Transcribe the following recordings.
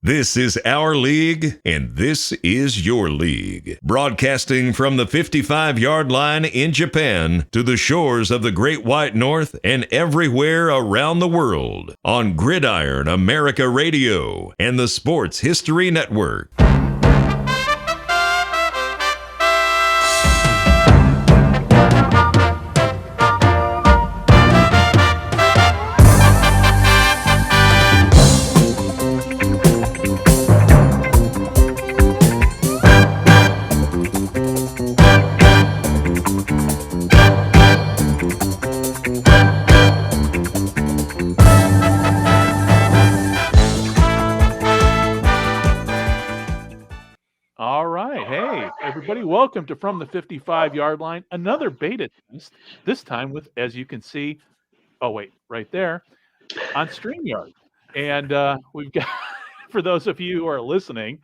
This is our league, and this is your league. Broadcasting from the 55-yard line in Japan to the shores of the Great White North and everywhere around the world on Gridiron America Radio and the Sports History Network. Welcome to From the 55-Yard Line, another beta test, this time with, as you can see, right there, on StreamYard. And we've got, for those of you who are listening,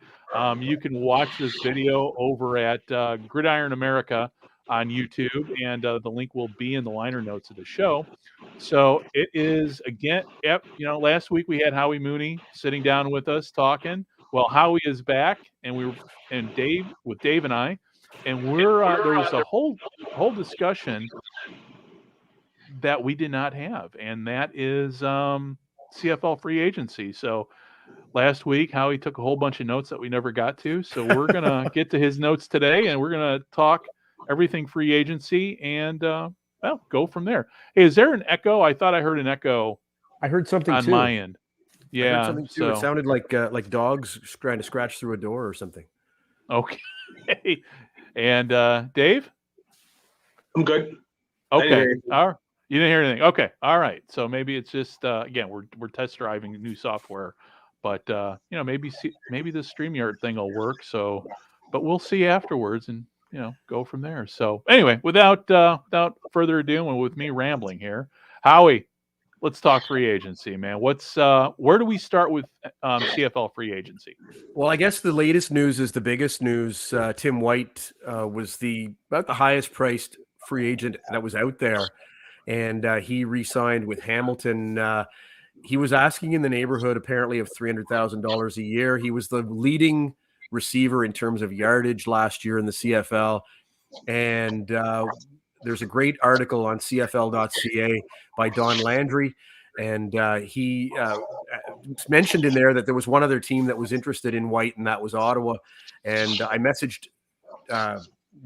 you can watch this video over at Gridiron America on YouTube, and the link will be in the liner notes of the show. So it is, again, last week we had Howie Mooney sitting down with us talking. Well, Howie is back, and Dave and I. And there's a whole discussion that we did not have, and that is CFL free agency. So last week, Howie took a whole bunch of notes that we never got to. So we're going to get to his notes today, and we're going to talk everything free agency and, go from there. Hey, is there an echo? I thought I heard an echo. I heard something on too. My end. Yeah. I heard something too. It sounded like dogs trying to scratch through a door or something. Okay. And Dave? I'm good. Okay. All right. You didn't hear anything. Okay. All right. So maybe it's just again we're test driving new software, but maybe the StreamYard thing will work. So, but we'll see afterwards and go from there. So anyway, without further ado, and with me rambling here, Howie, let's talk free agency, man. Where do we start with CFL free agency? Well, I guess the latest news is the biggest news. Tim White was about the highest priced free agent that was out there, and he re-signed with Hamilton. He was asking in the neighborhood apparently of $300,000 a year. He was the leading receiver in terms of yardage last year in the CFL, and there's a great article on CFL.ca by Don Landry, and he mentioned in there that there was one other team that was interested in White, and that was Ottawa. And I messaged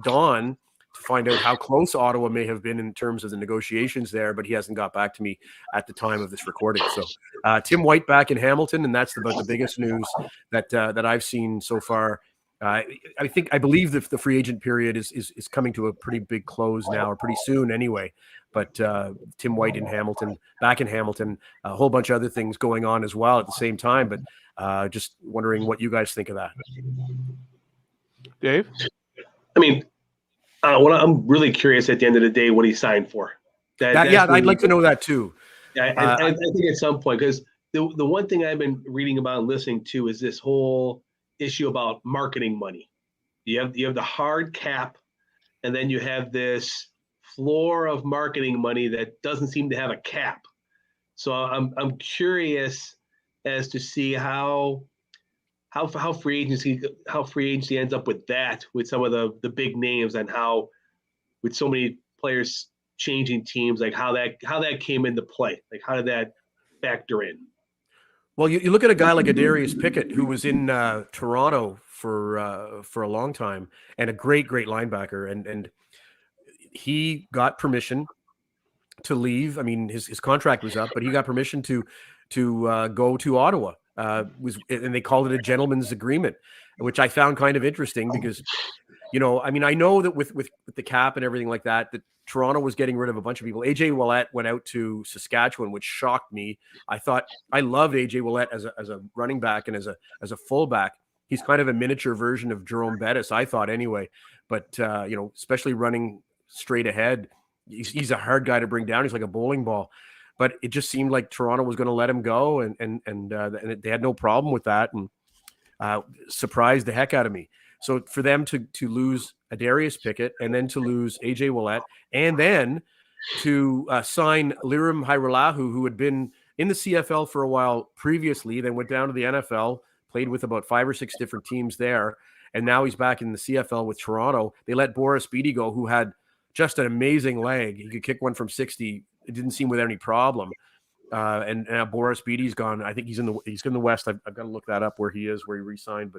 Don to find out how close Ottawa may have been in terms of the negotiations there, but he hasn't got back to me at the time of this recording. So Tim White back in Hamilton, and that's about the biggest news that I've seen so far. I believe the free agent period is coming to a pretty big close now, or pretty soon anyway. But Tim White in Hamilton, back in Hamilton, a whole bunch of other things going on as well at the same time. But just wondering what you guys think of that. Dave? I mean, I'm really curious at the end of the day what he signed for. I'd like to know that too. I think at some point, because the one thing I've been reading about and listening to is this whole issue about marketing money. You have the hard cap, and then you have this floor of marketing money that doesn't seem to have a cap. So I'm curious as to see how free agency ends up with that, with some of the big names, and how with so many players changing teams, like how that came into play, like how did that factor in? Well, you look at a guy like Adarius Pickett, who was in Toronto for a long time, and a great linebacker, and he got permission to leave. I mean, his contract was up, but he got permission to go to Ottawa. And they called it a gentleman's agreement, which I found kind of interesting because, I mean, I know that with the cap and everything like that Toronto was getting rid of a bunch of people. AJ Ouellette went out to Saskatchewan, which shocked me. I loved AJ Ouellette as a running back and as a fullback. He's kind of a miniature version of Jerome Bettis, I thought anyway. But especially running straight ahead, he's a hard guy to bring down. He's like a bowling ball. But it just seemed like Toronto was going to let him go, and they had no problem with that, and surprised the heck out of me. So for them to lose Adarius Pickett, and then to lose AJ Ouellette, and then to sign Lirim Hajrullahu, who had been in the CFL for a while previously, then went down to the NFL, played with about 5 or 6 different teams there. And now he's back in the CFL with Toronto. They let Boris Beatty go, who had just an amazing leg. He could kick one from 60. It didn't seem without any problem. And now Boris Beatty's gone. I think he's in the West. I've got to look that up where he is, where he re-signed,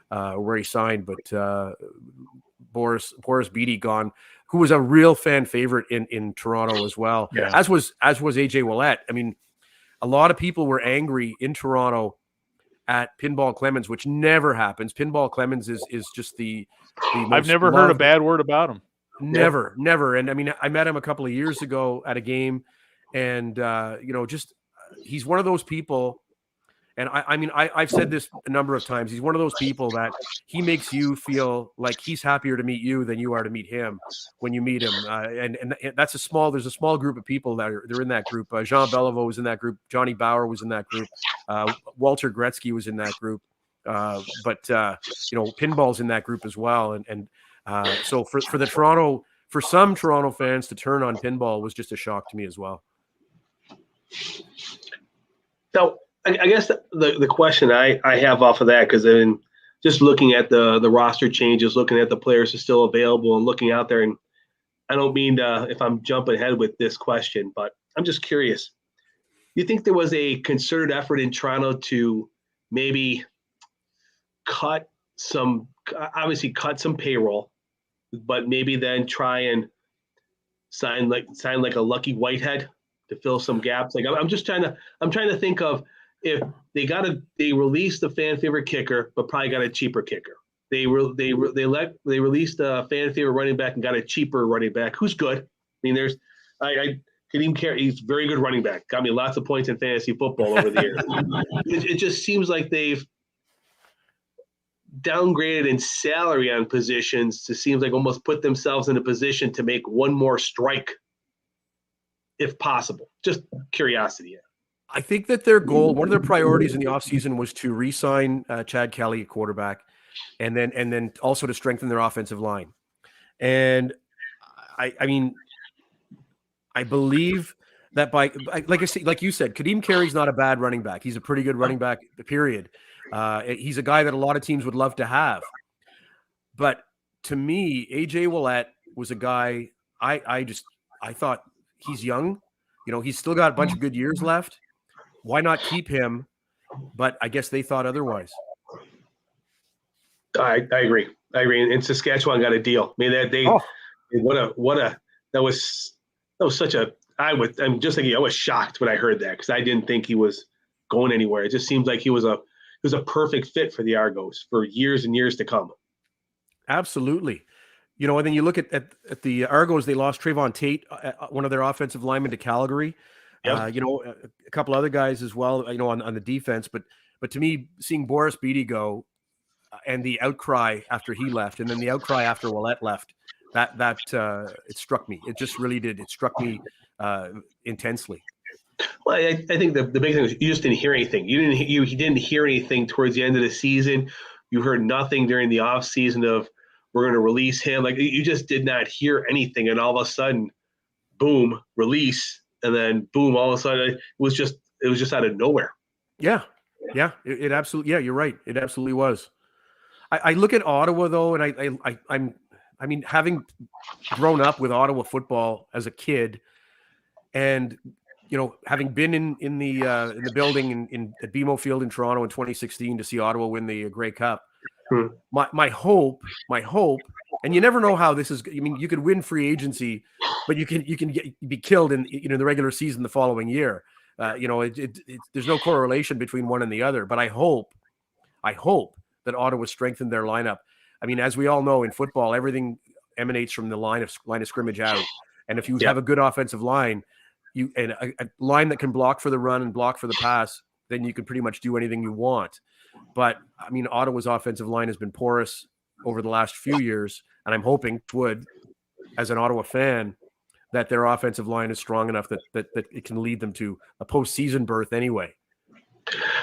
where he signed. But Boris Beatty gone, who was a real fan favorite in Toronto as well. Yeah. As was AJ Ouellette. I mean, a lot of people were angry in Toronto at Pinball Clemens, which never happens. Pinball Clemens is just the most I've never heard a bad word about him. Never. And I mean, I met him a couple of years ago at a game, and just he's one of those people. And I've said this a number of times. He's one of those people that he makes you feel like he's happier to meet you than you are to meet him when you meet him. And there's a small group of people they're in that group. Jean Beliveau was in that group. Johnny Bauer was in that group. Walter Gretzky was in that group. But Pinball's in that group as well. So for some Toronto fans to turn on Pinball was just a shock to me as well. So I guess the question I have off of that, because then just looking at the roster changes, looking at the players who are still available and looking out there, and I don't mean if I'm jumping ahead with this question, but I'm just curious. You think there was a concerted effort in Toronto to maybe cut some payroll, but maybe then try and sign like a Lucky Whitehead to fill some gaps? Like I'm trying to think of, if they released the fan favorite kicker, but probably got a cheaper kicker. They released a fan favorite running back and got a cheaper running back who's good. I mean, I could even care. He's a very good running back. Got me lots of points in fantasy football over the years. It just seems like they've downgraded in salary on positions to seems like almost put themselves in a position to make one more strike if possible. Just curiosity. I think that their goal, one of their priorities in the offseason was to re-sign Chad Kelly at quarterback, and then also to strengthen their offensive line. And I believe that like you said, Kadeem Carey's not a bad running back. He's a pretty good running back, period. He's a guy that a lot of teams would love to have. But to me, AJ Ouellette was a guy I thought he's young. He's still got a bunch of good years left. Why not keep him? But I guess they thought otherwise. I agree. And Saskatchewan got a deal. I mean, that was such a. I'm just thinking. I was shocked when I heard that, because I didn't think he was going anywhere. It just seems like he was a perfect fit for the Argos for years and years to come. Absolutely. And then you look at the Argos. They lost Trayvon Tate, one of their offensive linemen, to Calgary. Yep. A couple other guys as well, on the defense. But to me, seeing Boris Beatty go, and the outcry after he left, and then the outcry after Ouellette left, that it struck me. It just really did. It struck me intensely. Well, I think the big thing was you just didn't hear anything. You didn't hear anything towards the end of the season. You heard nothing during the off season of we're going to release him. Like, you just did not hear anything, and all of a sudden, boom, release. And then boom, all of a sudden it was just out of nowhere. Yeah. It absolutely. Yeah, you're right. It absolutely was. I look at Ottawa though, and I mean, having grown up with Ottawa football as a kid, and having been in the building at BMO Field in Toronto in 2016 to see Ottawa win the Grey Cup. My hope, and you never know how this is. I mean, you could win free agency, but you can be killed in the regular season the following year. There's no correlation between one and the other. But I hope that Ottawa strengthened their lineup. I mean, as we all know in football, everything emanates from the line of scrimmage out. And if you have a good offensive line, and a line that can block for the run and block for the pass, then you can pretty much do anything you want. But I mean, Ottawa's offensive line has been porous over the last few years, and I'm hoping as an Ottawa fan, that their offensive line is strong enough that it can lead them to a postseason berth anyway.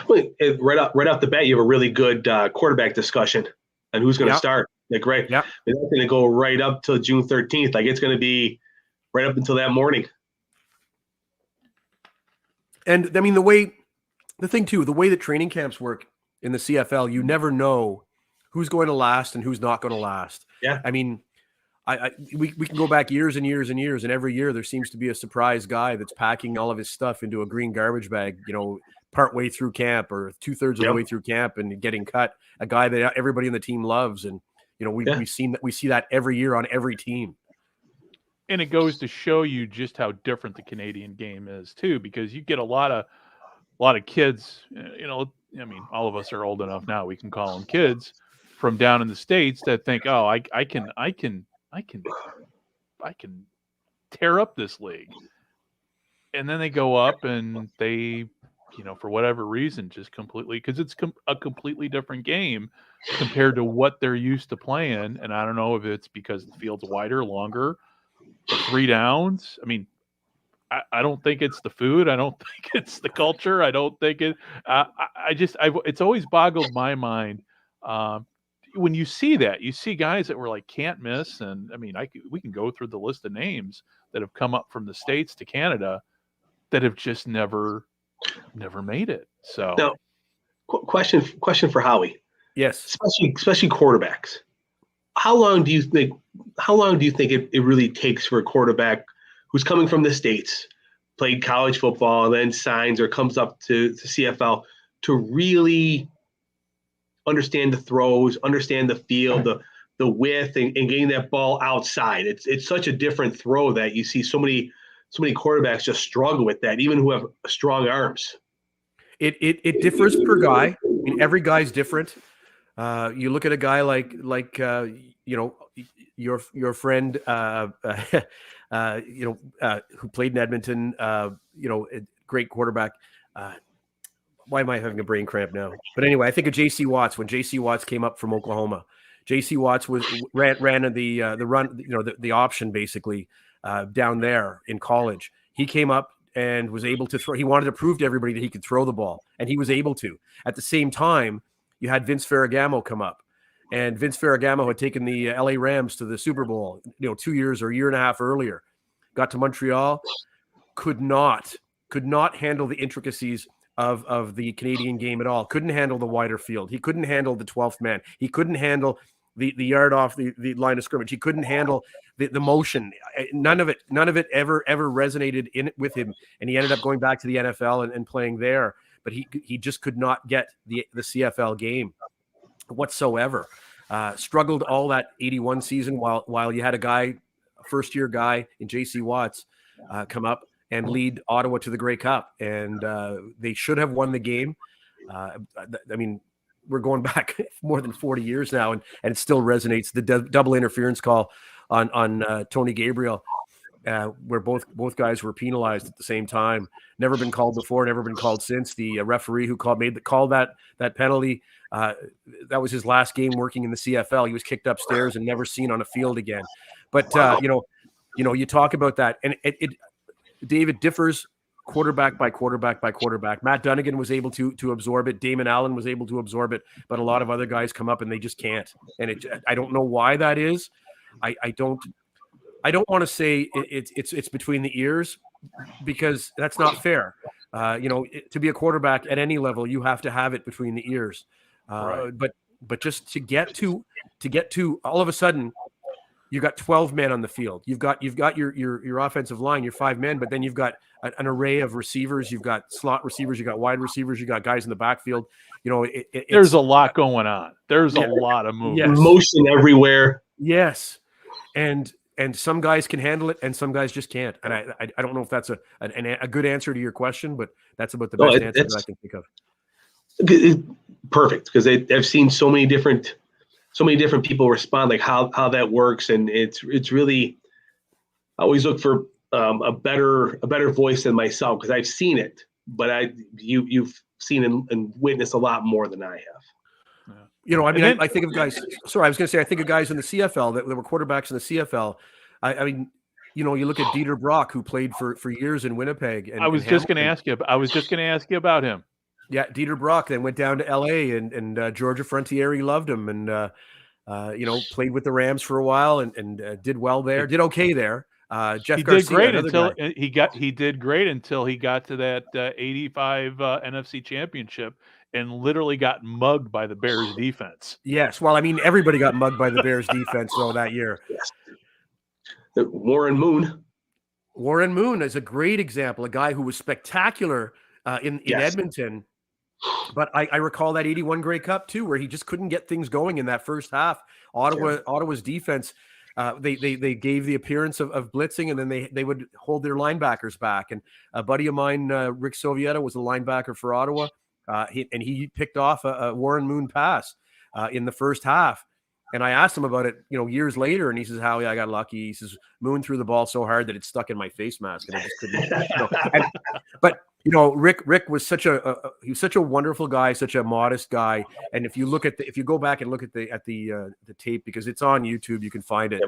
Well, right off the bat, you have a really good quarterback discussion on who's going to start. Like, right, yeah, it's going to go right up till June 13th. Like, it's going to be right up until that morning. And I mean, the way that training camps work in the CFL, you never know who's going to last and who's not going to last. Yeah. I mean, we can go back years and years and years, and every year there seems to be a surprise guy that's packing all of his stuff into a green garbage bag, partway through camp or 2/3 of the way through camp and getting cut. A guy that everybody in the team loves, and we see that every year on every team. And it goes to show you just how different the Canadian game is too, because you get a lot of kids. I mean, all of us are old enough now; we can call them kids from down in the States that think, "Oh, I can tear up this league," and then they go up and they, for whatever reason, just completely, because it's a completely different game compared to what they're used to playing. And I don't know if it's because the field's wider, longer, 3 downs. I mean, I don't think it's the food. I don't think it's the culture. I don't think it. It's always boggled my mind. When you see that, you see guys that were like can't miss, and I mean, we can go through the list of names that have come up from the States to Canada that have just never made it. So, now, question for Howie. Yes, especially quarterbacks. How long do you think it really takes for a quarterback who's coming from the States, played college football, and then signs or comes up to CFL to really understand the throws, understand the field, the width, and getting that ball outside? It's such a different throw that you see so many quarterbacks just struggle with that, even who have strong arms. It differs per guy. I mean, every guy's different. You look at a guy like your friend who played in Edmonton, a great quarterback. Why am I having a brain cramp now? But anyway, I think of J.C. Watts. When J.C. Watts came up from Oklahoma, J.C. Watts ran the run, the option basically down there in college. He came up and was able to throw. He wanted to prove to everybody that he could throw the ball, and he was able to. At the same time, you had Vince Ferragamo come up, and Vince Ferragamo had taken the LA Rams to the Super Bowl, 2 years or a year and a half earlier. Got to Montreal, could not handle the intricacies of the Canadian game at all. Couldn't handle the wider field. He couldn't handle the 12th man. He couldn't handle the yard off the line of scrimmage. He couldn't handle the motion. None of it ever resonated with him. And he ended up going back to the NFL and playing there. But he just could not get the CFL game whatsoever. Struggled all that 81 season while you had a first year guy in J.C. Watts come up and lead Ottawa to the Grey Cup. And they should have won the game. I mean, we're going back more than 40 years now, and it still resonates. The double interference call on Tony Gabriel, where both guys were penalized at the same time. Never been called before, never been called since. The referee who made the call that penalty, that was his last game working in the CFL. He was kicked upstairs and never seen on a field again. But you talk about that, and it David differs quarterback by quarterback by quarterback. Matt Dunnigan was able to absorb it. Damon Allen was able to absorb it, but a lot of other guys come up and they just can't. And I don't know why that is. I don't want to say it's between the ears, because that's not fair. To be a quarterback at any level, you have to have it between the ears. Right. But just to get to all of a sudden, you've got 12 men on the field. You've got your offensive line, your 5 men, but then you've got an array of receivers. You've got slot receivers. You've got wide receivers. You've got guys in the backfield. There's a lot going on. There's a lot of movement. Yes. Motion everywhere. Yes. And some guys can handle it and some guys just can't. And I don't know if that's a good answer to your question, but that's about the best answer that I can think of. Perfect. Because I've seen so many different people respond, like how that works. And it's really, I always look for a better voice than myself, because I've seen it, but you've seen and witnessed a lot more than I have. I think of guys. Sorry, I was going to say I think of guys in the CFL that were quarterbacks in the CFL. I mean, you look at Dieter Brock, who played for years in Winnipeg. And I was just going to ask you about him. Yeah, Dieter Brock then went down to LA, and Georgia Frontiere loved him, and played with the Rams for a while, and did well there, did okay there. Jeff Garcia, he did great until he got to that 85 NFC Championship and literally got mugged by the Bears defense. Yes. Well, I mean, everybody got mugged by the Bears defense though that year. Yes. Warren Moon. Warren Moon is a great example, a guy who was spectacular in Yes. Edmonton. But I recall that 81 Grey Cup too, where he just couldn't get things going in that first half. Ottawa's defense, they gave the appearance of blitzing, and then they would hold their linebackers back. And a buddy of mine, Rick Sovieta, was a linebacker for Ottawa, he picked off a Warren Moon pass in the first half. And I asked him about it, years later, and he says, "Howie, I got lucky." He says, "Moon threw the ball so hard that it stuck in my face mask, and I just couldn't." But Rick was such a wonderful guy, such a modest guy. And if you go back and look at the tape, because it's on YouTube, you can find it.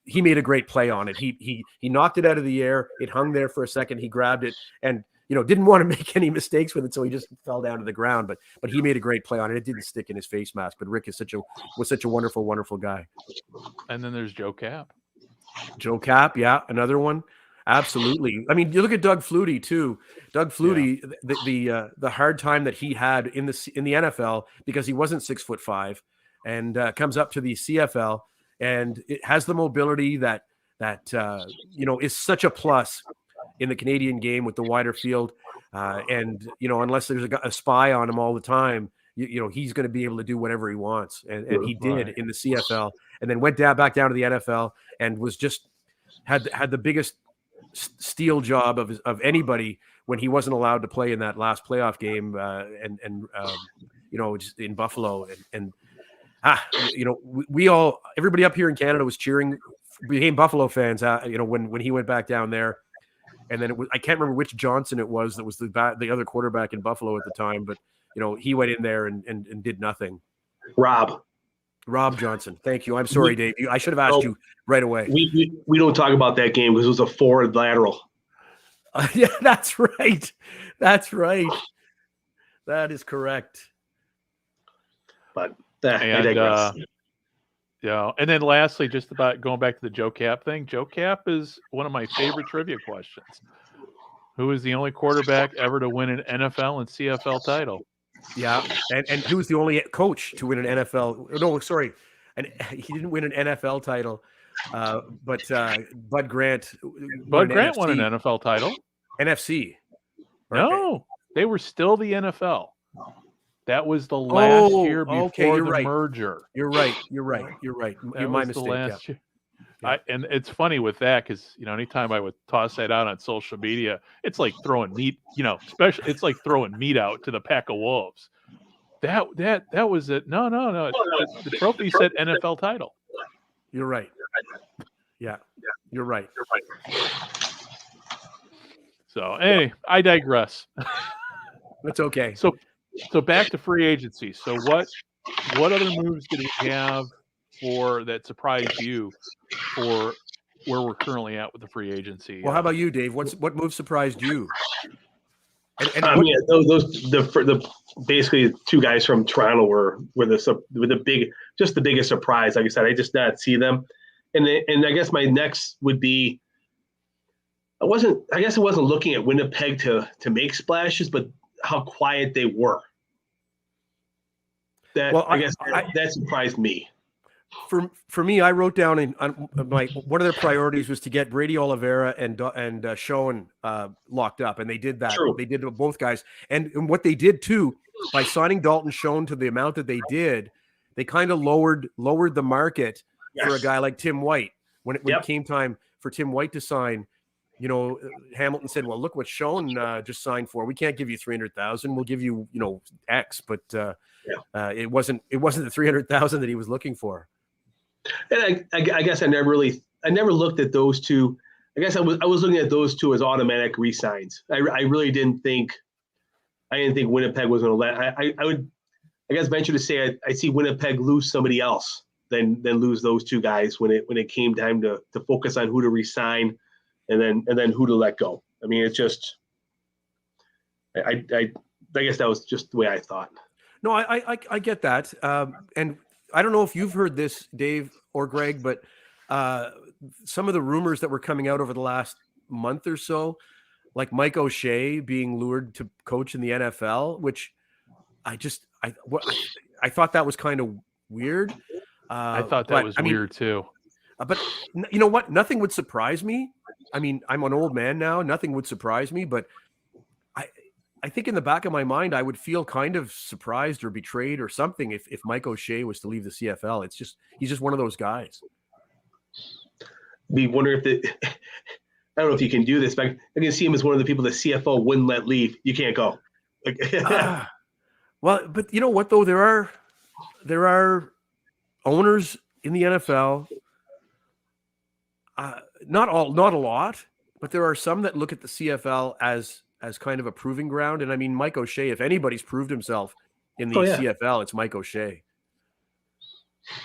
He made a great play on it. He knocked it out of the air. It hung there for a second. He grabbed it and didn't want to make any mistakes with it, so he just fell down to the ground. But he made a great play on it. It didn't stick in his face mask. But Rick was such a wonderful, wonderful guy. And then there's Joe Cap. Joe Cap, yeah, another one. Absolutely. I mean, you look at Doug Flutie too. Doug Flutie, the hard time that he had in the NFL because he wasn't 6'5" and comes up to the CFL, and it has the mobility that is such a plus in the Canadian game with the wider field. And unless there's a spy on him all the time, he's going to be able to do whatever he wants, and he did in the CFL, and then went back down to the NFL and was just had the biggest steal job of anybody when he wasn't allowed to play in that last playoff game just in Buffalo everybody up here in Canada was cheering, became Buffalo fans when he went back down there. And then I can't remember which Johnson it was that was the other quarterback in Buffalo at the time, but he went in there and did nothing. Rob Johnson. Thank you. I'm sorry, Dave. I should have asked you right away. We don't talk about that game because it was a forward lateral. Yeah, that's right. That's right. That is correct. But I digress. And then lastly, just about going back to the Joe Cap thing. Joe Cap is one of my favorite trivia questions. Who is the only quarterback ever to win an NFL and CFL title? Yeah, and who's the only coach to win an NFL? No, sorry, and he didn't win an NFL title, but Bud Grant. Bud Grant won an NFL title. NFC. Right? No, they were still the NFL. That was the last year before the merger. You're right. My mistake. Yeah. And it's funny with that because anytime I would toss that out on social media, it's like throwing meat. Especially it's like throwing meat out to the pack of wolves. That was it. No. The trophy said NFL title. You're right. Yeah, you're right. So anyway, I digress. That's okay. So back to free agency. So what other moves did we have for that surprised you for where we're currently at with the free agency? Well, how about you, Dave? What move surprised you? The basically two guys from Toronto were the biggest surprise. Like I said, I just not see them, and I guess my next would be. I wasn't looking at Winnipeg to make splashes, but how quiet they were. That surprised me. For me, I wrote down one of their priorities was to get Brady Oliveira and Schoen locked up, and they did that. True. They did with both guys, and what they did too by signing Dalton Schoen to the amount that they did, they kind of lowered the market for a guy like Tim White when it came time for Tim White to sign. Hamilton said, "Well, look what Schoen just signed for. We can't give you $300,000. We'll give you, X." But it wasn't the $300,000 that he was looking for. And I guess I never looked at those two. I guess I was looking at those two as automatic re-signs. I really didn't think Winnipeg was going to let. I would, I guess, venture to say I see Winnipeg lose somebody else than lose those two guys when it came time to focus on who to re-sign. And then who to let go. I mean, it's just, I guess that was just the way I thought. No, I get that. And I don't know if you've heard this, Dave or Greg, but some of the rumors that were coming out over the last month or so, like Mike O'Shea being lured to coach in the NFL, which I thought that was kind of weird. I thought that was weird too. But you know what? Nothing would surprise me. I mean, I'm an old man now. Nothing would surprise me, but I think in the back of my mind, I would feel kind of surprised or betrayed or something if Mike O'Shea was to leave the CFL. He's just one of those guys. We wonder if I don't know if you can do this, but I can see him as one of the people the CFL wouldn't let leave. You can't go. Well, but you know what though? There are owners in the NFL. Not a lot, but there are some that look at the CFL as kind of a proving ground. And I mean, Mike O'Shea, if anybody's proved himself in the CFL, it's Mike O'Shea.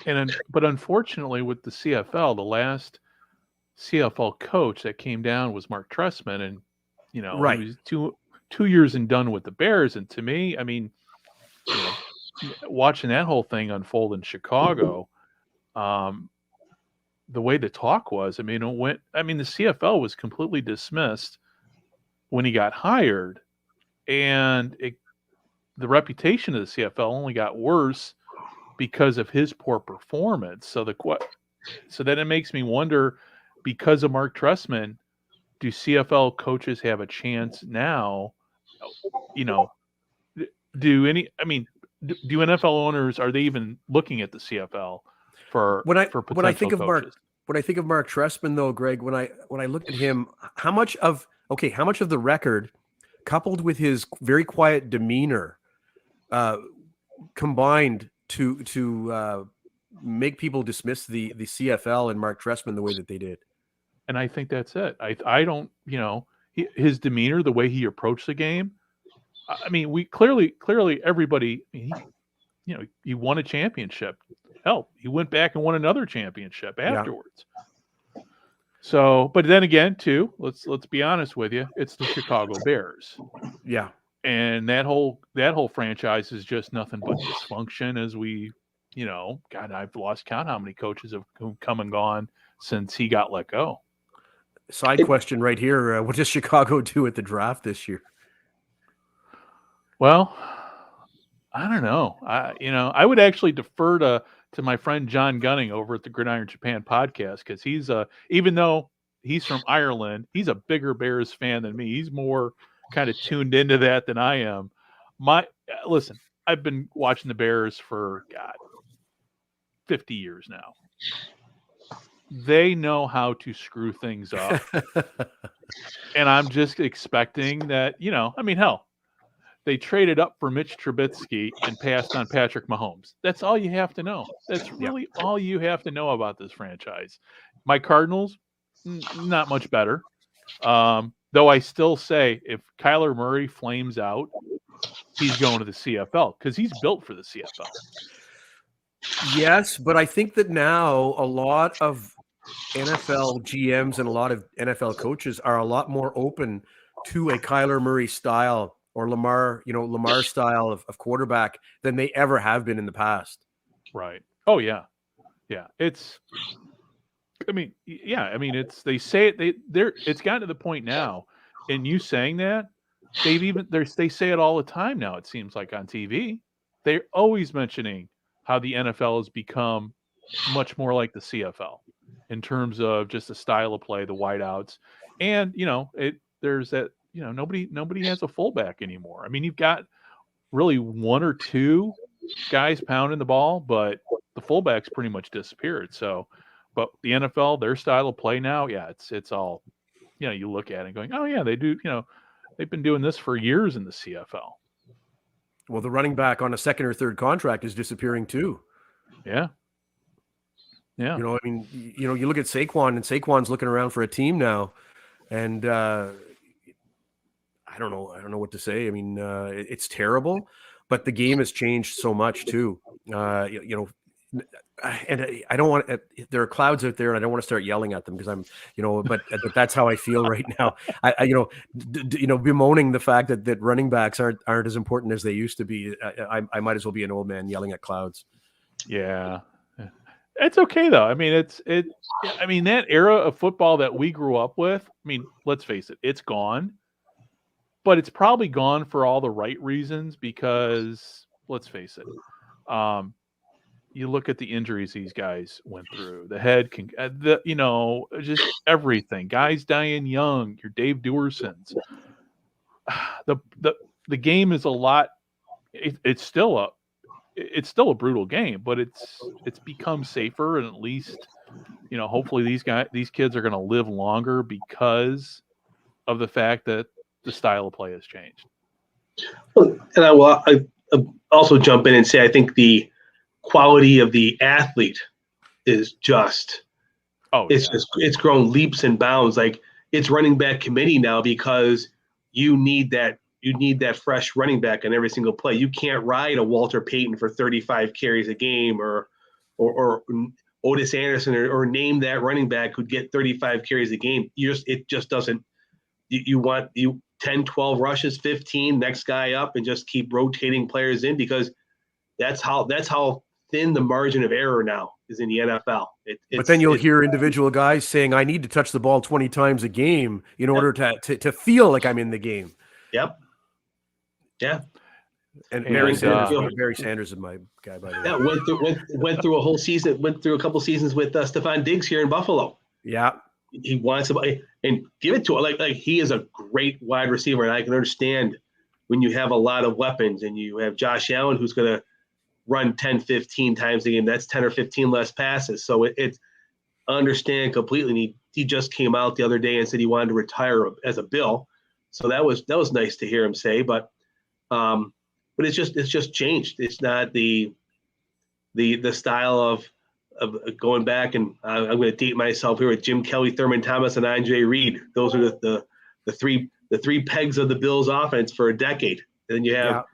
But unfortunately, with the CFL, the last CFL coach that came down was Mark Trestman, and he was two years and done with the Bears. And to me, I mean, watching that whole thing unfold in Chicago, the way the talk was, I mean, the CFL was completely dismissed when he got hired, and the reputation of the CFL only got worse because of his poor performance. So then it makes me wonder, because of Mark Trestman, do CFL coaches have a chance now? Do NFL owners, are they even looking at the CFL for potential when I think of coaches? When I think of Mark Trestman, though, Greg, when I look at him, how much of the record, coupled with his very quiet demeanor, combined to make people dismiss the CFL and Mark Trestman the way that they did? And I think that's it. I don't, his demeanor, the way he approached the game. I mean, we clearly everybody, he won a championship. Hell, he went back and won another championship afterwards. Yeah. So, but then again, too, let's be honest with you, it's the Chicago Bears. Yeah. And that whole franchise is just nothing but dysfunction, as we, God, I've lost count how many coaches have come and gone since he got let go. Side question right here. What does Chicago do at the draft this year? Well, I don't know. I would actually defer to my friend John Gunning over at the Gridiron Japan podcast, because he's even though he's from Ireland, he's a bigger Bears fan than me. He's more kind of tuned into that than I am. Listen, I've been watching the Bears for 50 years now. They know how to screw things up. And I'm just expecting that, hell, they traded up for Mitch Trubisky and passed on Patrick Mahomes. That's all you have to know. That's really all you have to know about this franchise. My Cardinals, not much better. Though I still say if Kyler Murray flames out, he's going to the CFL because he's built for the CFL. Yes, but I think that now a lot of NFL GMs and a lot of NFL coaches are a lot more open to a Kyler Murray style or Lamar style of quarterback than they ever have been in the past. Right. Oh yeah. Yeah. It's they say it, it's gotten to the point now, and you saying that, they say it all the time now, it seems like, on TV. They're always mentioning how the NFL has become much more like the CFL in terms of just the style of play, the wideouts, and there's that. Nobody has a fullback anymore. I mean, you've got really one or two guys pounding the ball, but the fullback's pretty much disappeared. So, but the NFL, their style of play now, it's all, you look at it going, oh yeah, they do. They've been doing this for years in the CFL. Well, the running back on a second or third contract is disappearing too. Yeah. Yeah. You look at Saquon, and Saquon's looking around for a team now, and I don't know what to say. I mean, it's terrible, but the game has changed so much too. And I don't want. There are clouds out there, and I don't want to start yelling at them because I'm, but that's how I feel right now. Bemoaning the fact that running backs aren't as important as they used to be. I might as well be an old man yelling at clouds. Yeah. It's okay though. I mean, that era of football that we grew up with, I mean, let's face it, it's gone. But it's probably gone for all the right reasons, because let's face it. You look at the injuries these guys went through, the head, just everything. Guys dying young. Your Dave Duersons. The game is a lot. It's still a brutal game, but it's become safer, and at least hopefully these kids are going to live longer because of the fact that the style of play has changed. And I will also jump in and say I think the quality of the athlete is just it's grown leaps and bounds. Like it's running back committee now because you need that fresh running back on every single play. You can't ride a Walter Payton for 35 carries a game or Otis Anderson or name that running back who'd get 35 carries a game. It just doesn't. You want 10, 12 rushes, 15, next guy up, and just keep rotating players in because that's how thin the margin of error now is in the NFL. But then you'll hear individual guys saying, "I need to touch the ball 20 times a game in order to feel like I'm in the game." Yep. Yeah. And Barry Sanders is my guy, by the way. Yeah, went through a whole season, went through a couple seasons with Stephon Diggs here in Buffalo. Yeah. He wants somebody and give it to him. Like he is a great wide receiver, and I can understand when you have a lot of weapons and you have Josh Allen who's going to run 10, 15 times a game. That's 10 or 15 less passes. So it's understand completely. And he just came out the other day and said he wanted to retire as a Bill. So that was nice to hear him say. But it's just changed. It's not the style of going back, and I'm going to date myself here with Jim Kelly, Thurman Thomas, and Andre Reed. Those are the three pegs of the Bills' offense for a decade. And then you have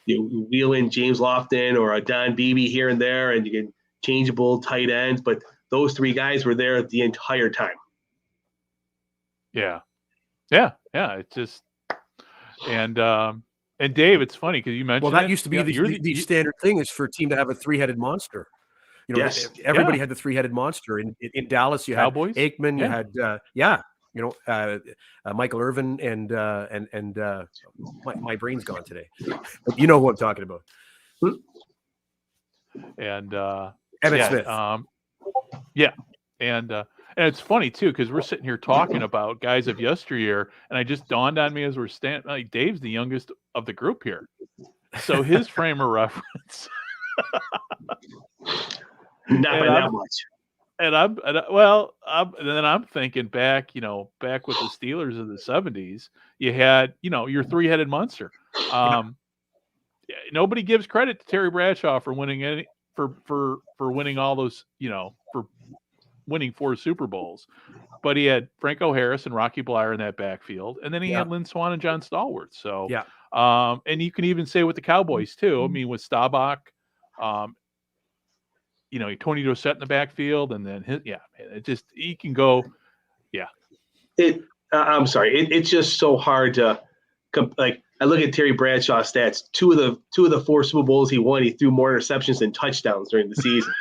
you wheel in James Lofton or a Don Beebe here and there, and you get changeable tight ends. But those three guys were there the entire time. Yeah. It's just and Dave, it's funny because you mentioned that used to be the standard thing is for a team to have a three-headed monster. Yes. Everybody had the three-headed monster. In Dallas, you Cowboys? had Aikman, you had Michael Irvin and my brain's gone today. But you know who I'm talking about. And Emmitt Smith. And it's funny too because we're sitting here talking about guys of yesteryear, and it just dawned on me as we're standing. Like Dave's the youngest of the group here, so his frame of reference. Not by that much. And I'm thinking back with the Steelers of the 70s, you had, your three-headed monster. Nobody gives credit to Terry Bradshaw for winning for winning all those, for winning 4 Super Bowls. But he had Franco Harris and Rocky Bleier in that backfield, and then he had Lynn Swann and John Stallworth. So and you can even say with the Cowboys too. I mean, with Staubach, Tony Dorsett in the backfield, and then he can go. Yeah. I'm sorry. It's just so hard to I look at Terry Bradshaw's stats. Two of the 4 Super Bowls he won, he threw more interceptions than touchdowns during the season.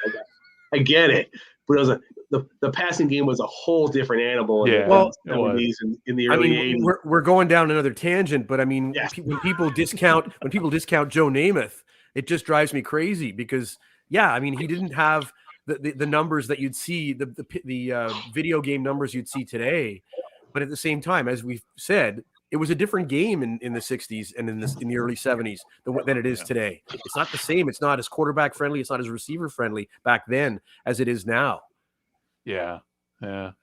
I get it, but it was the passing game was a whole different animal. In the 70s and in the early 80s. We're going down another tangent, but I mean, when people discount Joe Namath, it just drives me crazy because. Yeah, I mean, he didn't have the numbers that you'd see, the video game numbers you'd see today. But at the same time, as we've said, it was a different game in the 60s and in the early 70s than it is today. It's not the same. It's not as quarterback friendly. It's not as receiver friendly back then as it is now. Yeah.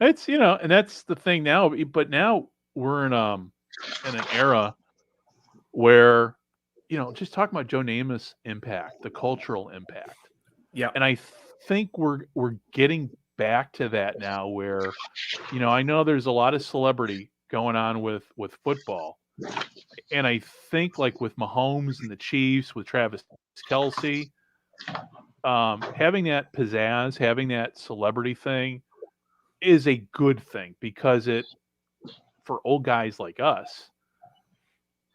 It's, and that's the thing now. But now we're in an era where, just talking about Joe Namath's impact, the cultural impact. Yeah. And I think we're getting back to that now where, I know there's a lot of celebrity going on with football. And I think like with Mahomes and the Chiefs, with Travis Kelce, having that pizzazz, having that celebrity thing is a good thing because for old guys like us,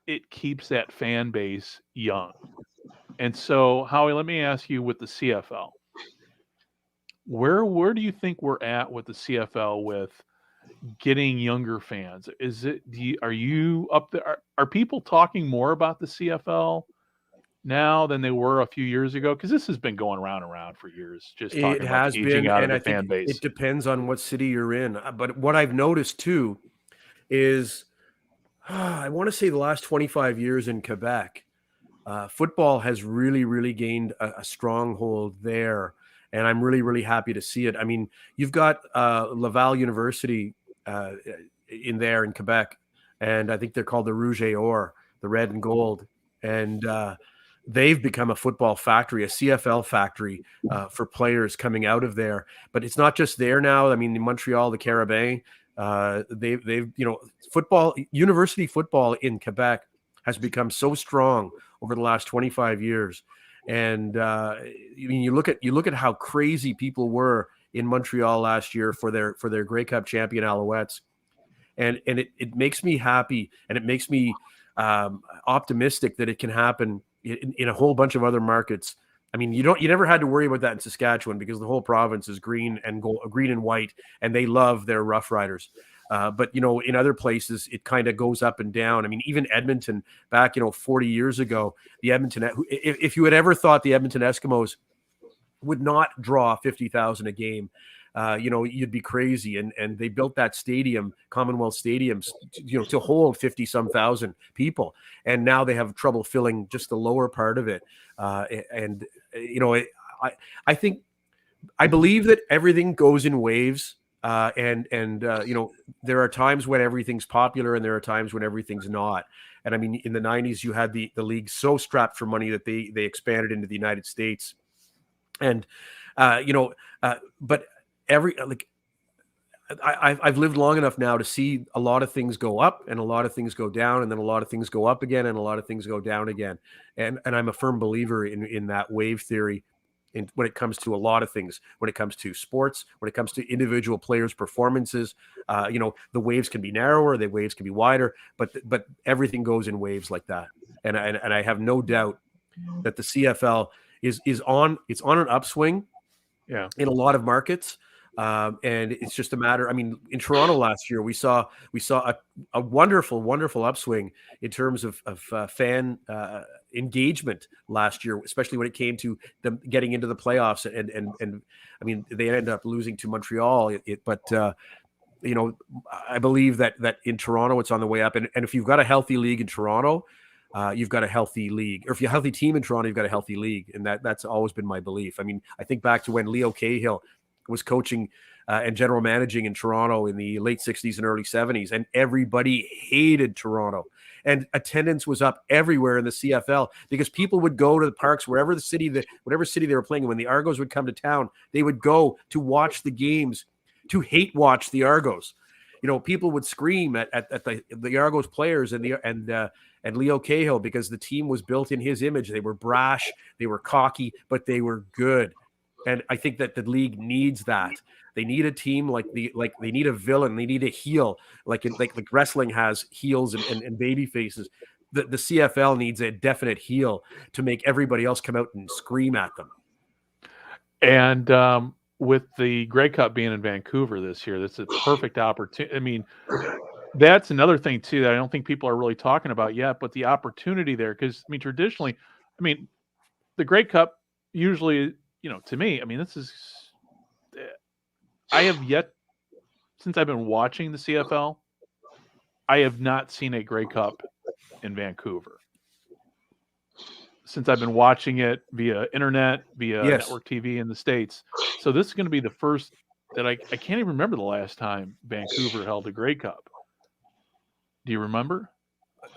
it keeps that fan base young. And so, Howie, let me ask you with the CFL, where do you think we're at with the CFL with getting younger fans? Are you up there? Are people talking more about the CFL now than they were a few years ago? Because this has been going around and around for years, just It talking about has the aging been, out and of I the fan think base. it depends on what city you're in. But what I've noticed too is, I want to say the last 25 years in Quebec, football has really, really gained a stronghold there. And I'm really, really happy to see it. I mean, you've got Laval University in there in Quebec, and I think they're called the Rouge et Or, the red and gold. And they've become a football factory, a CFL factory for players coming out of there. But it's not just there now. I mean, in Montreal, the Carabin, they've football, university football in Quebec has become so strong over the last 25 years. And I mean, you look at how crazy people were in Montreal last year for their Grey Cup champion Alouettes, and it makes me happy, and it makes me optimistic that it can happen in a whole bunch of other markets. I mean, you never had to worry about that in Saskatchewan because the whole province is green and gold, green and white, and they love their Rough Riders. But in other places, it kind of goes up and down. I mean, even Edmonton back 40 years ago, the Edmonton, if you had ever thought the Edmonton Eskimos would not draw 50,000 a game, you'd be crazy. And they built that stadium, Commonwealth Stadium, to hold 50 some thousand people. And now they have trouble filling just the lower part of it. I believe that everything goes in waves. There are times when everything's popular and there are times when everything's not. And I mean, in the 90s, you had the league so strapped for money that they expanded into the United States. And, but I've lived long enough now to see a lot of things go up and a lot of things go down, and then a lot of things go up again and a lot of things go down again. And I'm a firm believer in that wave theory. When it comes to a lot of things, when it comes to sports, when it comes to individual players' performances, the waves can be narrower, the waves can be wider, but everything goes in waves like that. And I have no doubt that the CFL is on an upswing, in a lot of markets. And it's just a matter. I mean, in Toronto last year, we saw a wonderful upswing in terms of fan engagement last year, especially when it came to them getting into the playoffs. And I mean, they ended up losing to Montreal. But I believe that in Toronto, it's on the way up. And if you've got a healthy league in Toronto, you've got a healthy league. Or if you're a healthy team in Toronto, you've got a healthy league. And that's always been my belief. I mean, I think back to when Leo Cahill was coaching and general managing in Toronto in the late 60s and early 70s, and everybody hated Toronto. And attendance was up everywhere in the CFL because people would go to the parks, whatever city they were playing in. When the Argos would come to town, they would go to watch the games, to hate watch the Argos. People would scream at the Argos players and Leo Cahill because the team was built in his image. They were brash, they were cocky, but they were good. And I think that the league needs that. They need a team like they need a villain. They need a heel, like wrestling has heels and baby faces. The CFL needs a definite heel to make everybody else come out and scream at them. And with the Grey Cup being in Vancouver this year, that's a perfect opportunity. I mean, that's another thing too that I don't think people are really talking about yet, but the opportunity there, because I mean, traditionally, the Grey Cup usually, to me, I mean, I have yet, since I've been watching the CFL, I have not seen a Grey Cup in Vancouver. Since I've been watching it via internet, via network TV in the States. So this is going to be the first that I can't even remember the last time Vancouver held a Grey Cup. Do you remember?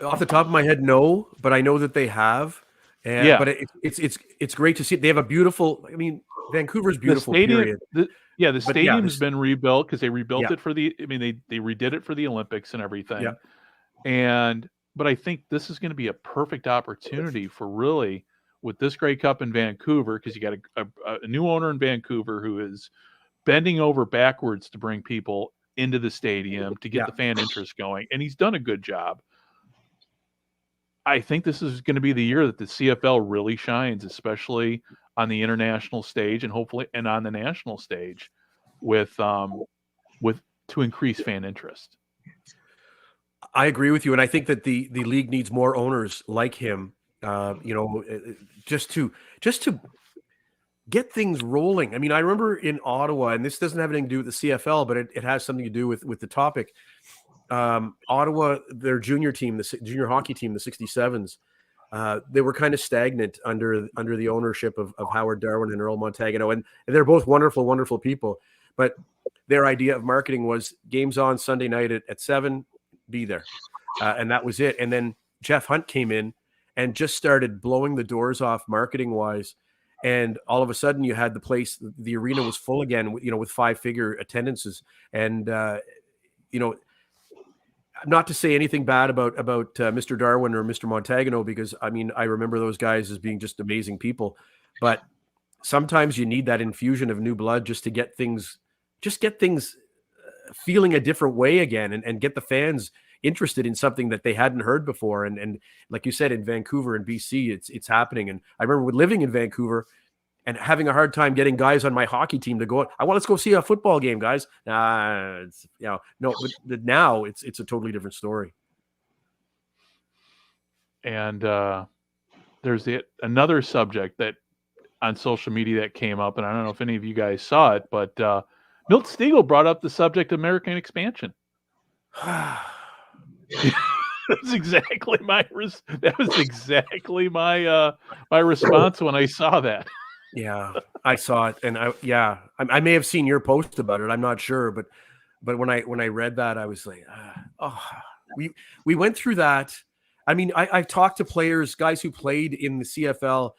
Off the top of my head, no, but I know that they have. But it's great to see. They have a beautiful. I mean, Vancouver's beautiful. The stadium, period. The stadium's been rebuilt because they rebuilt it for the. I mean, they redid it for the Olympics and everything. Yeah. But I think this is going to be a perfect opportunity for really with this Grey Cup in Vancouver, because you got a new owner in Vancouver who is bending over backwards to bring people into the stadium to get the fan interest going, and he's done a good job. I think this is going to be the year that the CFL really shines, especially on the international stage and hopefully and on the national stage with to increase fan interest. I agree with you, and I think that the league needs more owners like him Just to get things rolling. I mean, I remember in Ottawa, and this doesn't have anything to do with the CFL, but it has something to do with the topic. Ottawa, their junior team, the junior hockey team, the 67s, they were kind of stagnant under the ownership of Howard Darwin and Earl Montagano, and they're both wonderful, wonderful people. But their idea of marketing was games on Sunday night at 7, be there, and that was it. And then Jeff Hunt came in and just started blowing the doors off marketing wise. And all of a sudden, you had the place, the arena was full again, with 5-figure attendances. And not to say anything bad about Mr. Darwin or Mr. Montagano, because I mean, I remember those guys as being just amazing people. But sometimes you need that infusion of new blood just to get things feeling a different way again, and get the fans interested in something that they hadn't heard before. And like you said, in Vancouver and BC, it's happening. And I remember living in Vancouver and having a hard time getting guys on my hockey team to go, let's go see a football game, guys. No, but now it's a totally different story. And there's another subject that on social media that came up, and I don't know if any of you guys saw it, but Milt Stegall brought up the subject of American expansion. That's exactly my my response when I saw that. Yeah, I saw it, and I may have seen your post about it. I'm not sure, but when I read that, I was like, we went through that. I mean, I've talked to players, guys who played in the CFL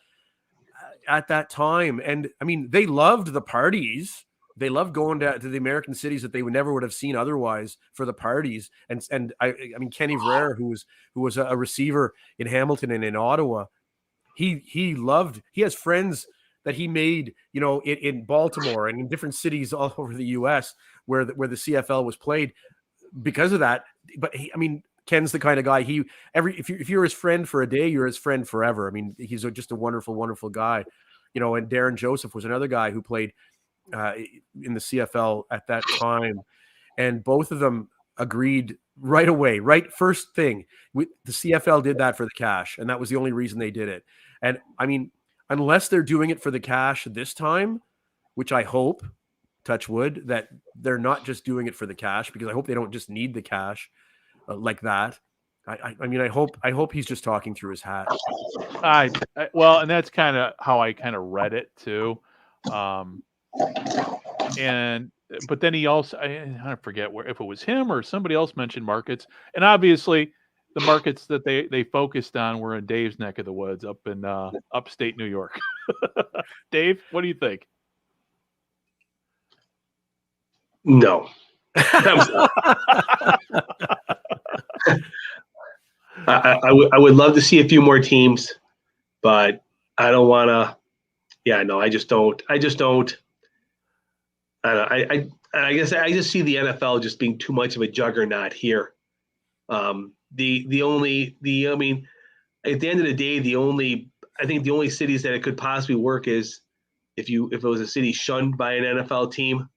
at that time, and I mean, they loved the parties. They loved going to the American cities that they never would have seen otherwise for the parties. And I mean, Kenny Verrera, who was a receiver in Hamilton and in Ottawa, he has friends that he made, in Baltimore and in different cities all over the U.S. where the CFL was played because of that. But Ken's the kind of guy, if you're his friend for a day, you're his friend forever. I mean, he's just a wonderful, wonderful guy, and Darren Joseph was another guy who played in the CFL at that time, and both of them agreed right away. Right, first thing, the CFL did that for the cash, and that was the only reason they did it. And I mean, unless they're doing it for the cash this time, which I hope, touch wood, that they're not just doing it for the cash, because I hope they don't just need the cash like that. I hope he's just talking through his hat. Well, and that's kind of how I kind of read it too. But then he also, I forget if it was him or somebody else mentioned markets, and obviously the markets that they focused on were in Dave's neck of the woods up in upstate New York. Dave, what do you think? No. I would love to see a few more teams, but I don't want to. Yeah, no, I just don't. I guess I just see the NFL just being too much of a juggernaut here. I mean, at the end of the day, I think the only cities that it could possibly work is if it was a city shunned by an NFL team,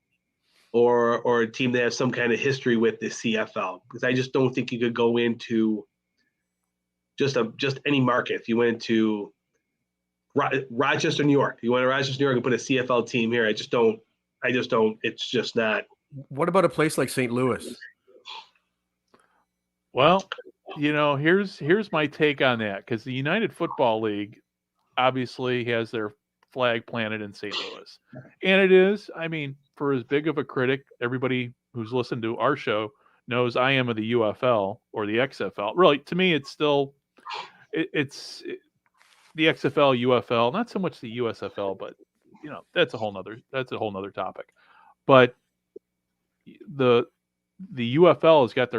or a team that has some kind of history with the CFL. Because I just don't think you could go into just any market. If you went to Rochester, New York, and put a CFL team here, I just don't. It's just not. What about a place like St. Louis? Well, here's my take on that, because the United Football League obviously has their flag planted in St. Louis, and it is. I mean, for as big of a critic, everybody who's listened to our show knows I am of the UFL or the XFL. Really, to me, it's still it's the XFL, UFL, not so much the USFL, but that's a whole nother topic. But the UFL has got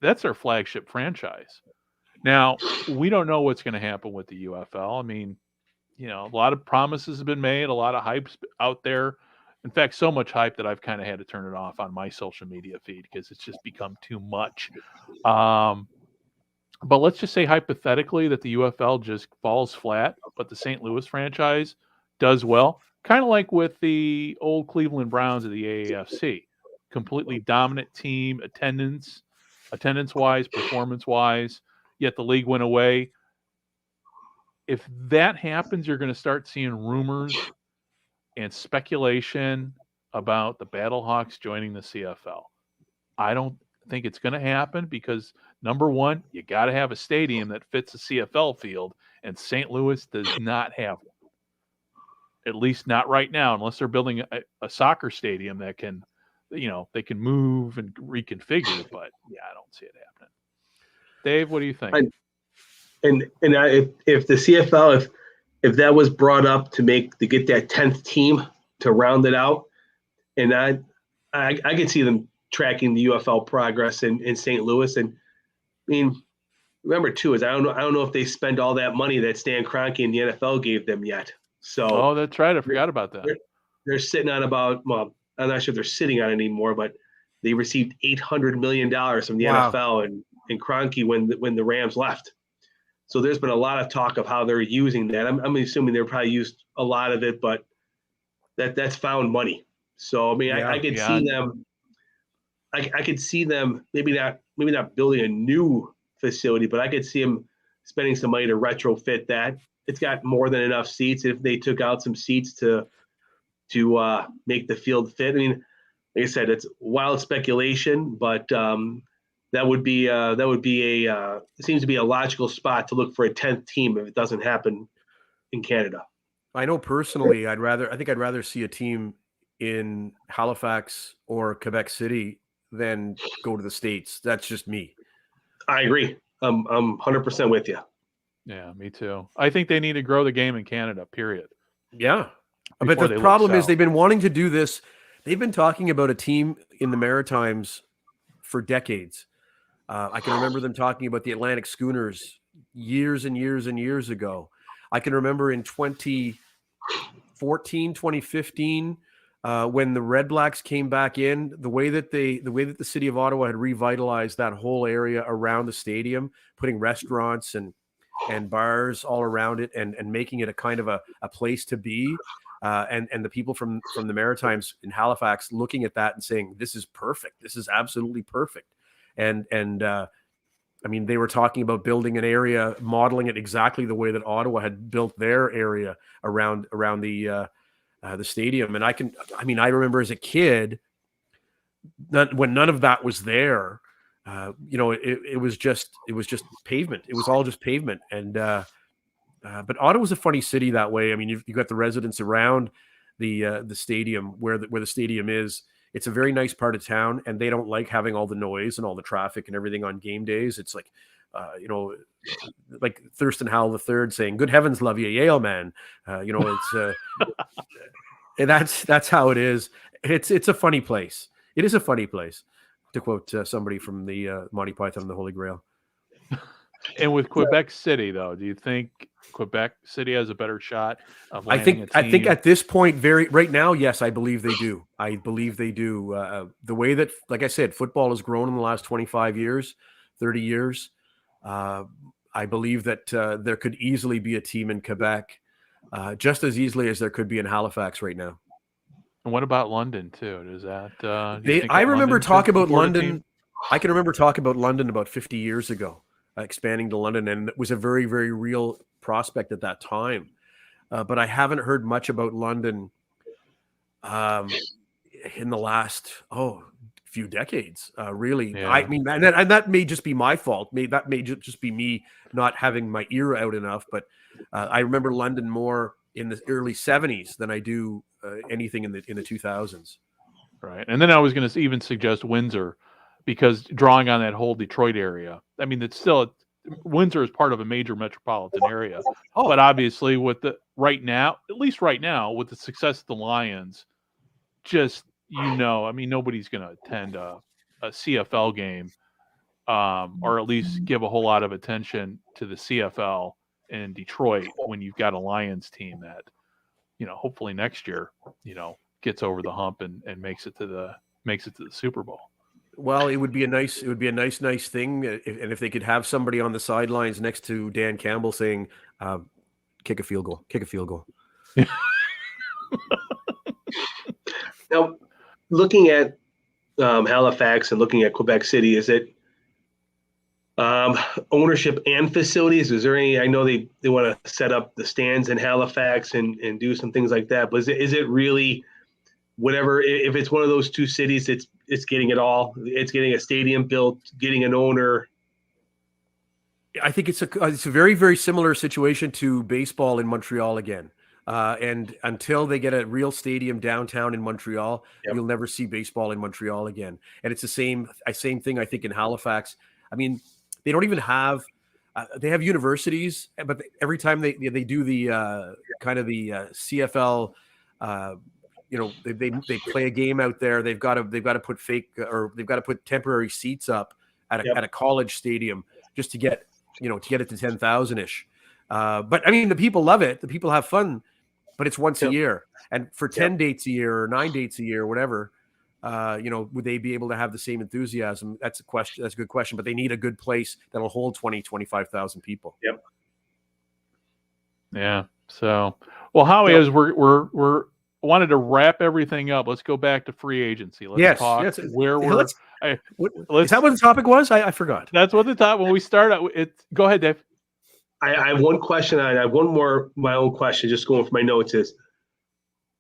that's their flagship franchise. Now, we don't know what's going to happen with the UFL. I mean, a lot of promises have been made, a lot of hype's out there. In fact, so much hype that I've kind of had to turn it off on my social media feed because it's just become too much. But let's just say hypothetically that the UFL just falls flat, but the St. Louis franchise does well, kind of like with the old Cleveland Browns of the AAFC. Completely dominant team, attendance-wise, performance-wise, yet the league went away. if that happens, you're going to start seeing rumors and speculation about the Battlehawks joining the CFL. I don't think it's going to happen because, number one, you got to have a stadium that fits a CFL field, and St. Louis does not have one. At least not right now, unless they're building a soccer stadium that can, they can move and reconfigure. But yeah, I don't see it happening. Dave, what do you think? If the CFL, if that was brought up to get that 10th team to round it out, and I could see them tracking the UFL progress in St. Louis. And I mean, remember too, is I don't know if they spend all that money that Stan Kroenke and the NFL gave them yet. So that's right. I forgot about that. They're sitting on about, well, I'm not sure if they're sitting on it anymore, but they received $800 million from the NFL and Kroenke when the Rams left. So there's been a lot of talk of how they're using that. I'm assuming they're probably used a lot of it, but that's found money. So I mean, I could see them. I could see them maybe not building a new facility, but I could see them spending some money to retrofit that. It's got more than enough seats. If they took out some seats to make the field fit, I mean, like I said, it's wild speculation, but that would be it seems to be a logical spot to look for a 10th team if it doesn't happen in Canada. I know personally, I'd rather see a team in Halifax or Quebec City than go to the States. That's just me. I agree. I'm 100% with you. Yeah, me too. I think they need to grow the game in Canada, period. Yeah. But the problem is they've been wanting to do this. They've been talking about a team in the Maritimes for decades. I can remember them talking about the Atlantic Schooners years and years and years ago. I can remember in 2014, 2015, when the Red Blacks came back in, the way that the city of Ottawa had revitalized that whole area around the stadium, putting restaurants and bars all around it and making it a kind of a place to be. And the people from the Maritimes in Halifax looking at that and saying, this is perfect. This is absolutely perfect. And I mean, they were talking about building an area, modeling it exactly the way that Ottawa had built their area around the stadium. And I remember as a kid, when none of that was there, it was just pavement. It was all just pavement. And but Ottawa's a funny city that way. I mean, you've got the residents around the stadium where the stadium is. It's a very nice part of town, and they don't like having all the noise and all the traffic and everything on game days. It's like, like Thurston Howell III saying, "Good heavens, love you, Yale man." It's and that's how it is. It's a funny place. It is a funny place, to quote somebody from the Monty Python and the Holy Grail. And with Quebec City, though, do you think Quebec City has a better shot of I think at this point, right now, yes, I believe they do. I believe they do. The way that, like I said, football has grown in the last 25 years, 30 years. I believe that there could easily be a team in Quebec, just as easily as there could be in Halifax right now. And what about London too? Does that? I remember talking about London. I can remember talking about London about 50 years ago. Expanding to London, and it was a very, very real prospect at that time. But I haven't heard much about London in the last few decades. Really, yeah. I mean, and that may just be my fault. That may just be me not having my ear out enough. But I remember London more in the early 70s than I do anything in the 2000s. Right, and then I was going to even suggest Windsor, because drawing on that whole Detroit area, I mean, it's still Windsor is part of a major metropolitan area. But obviously, with at least right now, with the success of the Lions, I mean, nobody's going to attend a CFL game, or at least give a whole lot of attention to the CFL in Detroit when you've got a Lions team that, hopefully next year, gets over the hump and makes it to the Super Bowl. Well, it would be a nice thing, and if they could have somebody on the sidelines next to Dan Campbell saying, "Kick a field goal." Now, looking at Halifax and looking at Quebec City, is it ownership and facilities. Is there any? I know they want to set up the stands in Halifax and do some things like that. But is it really whatever? If it's one of those two cities, it's getting it all. It's getting a stadium built, getting an owner. I think it's a very, very similar situation to baseball in Montreal again. And until they get a real stadium downtown in Montreal, you'll never see baseball in Montreal again. And it's the same thing, I think, in Halifax. I mean, they don't even have they have universities, but every time they do the kind of the CFL, they play a game out there. They've got to put they've got to put temporary seats up at a college stadium just to get it to 10,000-ish. But I mean, the people love it. The people have fun, but it's once a year. And for 10 dates a year or 9 dates a year, whatever, would they be able to have the same enthusiasm? That's a question. That's a good question, but they need a good place that'll hold 20, 25,000 people. Yep. Yeah. So, well, Howie, as we're wanted to wrap everything up. Let's go back to free agency. Let's talk where we're. Is that what the topic was? I forgot. That's what the topic. When we start out, go ahead, Dave. I have one question. I have one more. My own question. Just going for my notes is,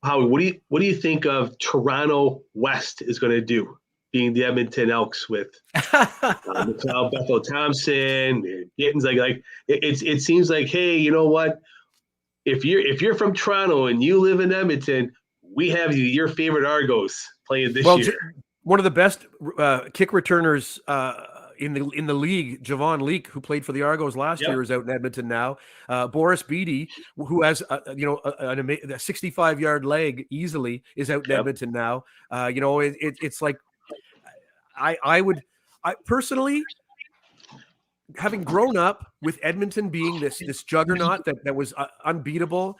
Howie, what do you think of Toronto West is going to do, being the Edmonton Elks with McLeod, Bethel Thompson, Gittins? Like it seems like, hey, you know what? If you're from Toronto and you live in Edmonton, we have your favorite Argos playing this year. One of the best kick returners in the league, Javon Leake, who played for the Argos last year, is out in Edmonton now. Boris Beatty, who has a 65-yard leg easily, is out in Edmonton now. It's like I personally, having grown up with Edmonton being this juggernaut that was unbeatable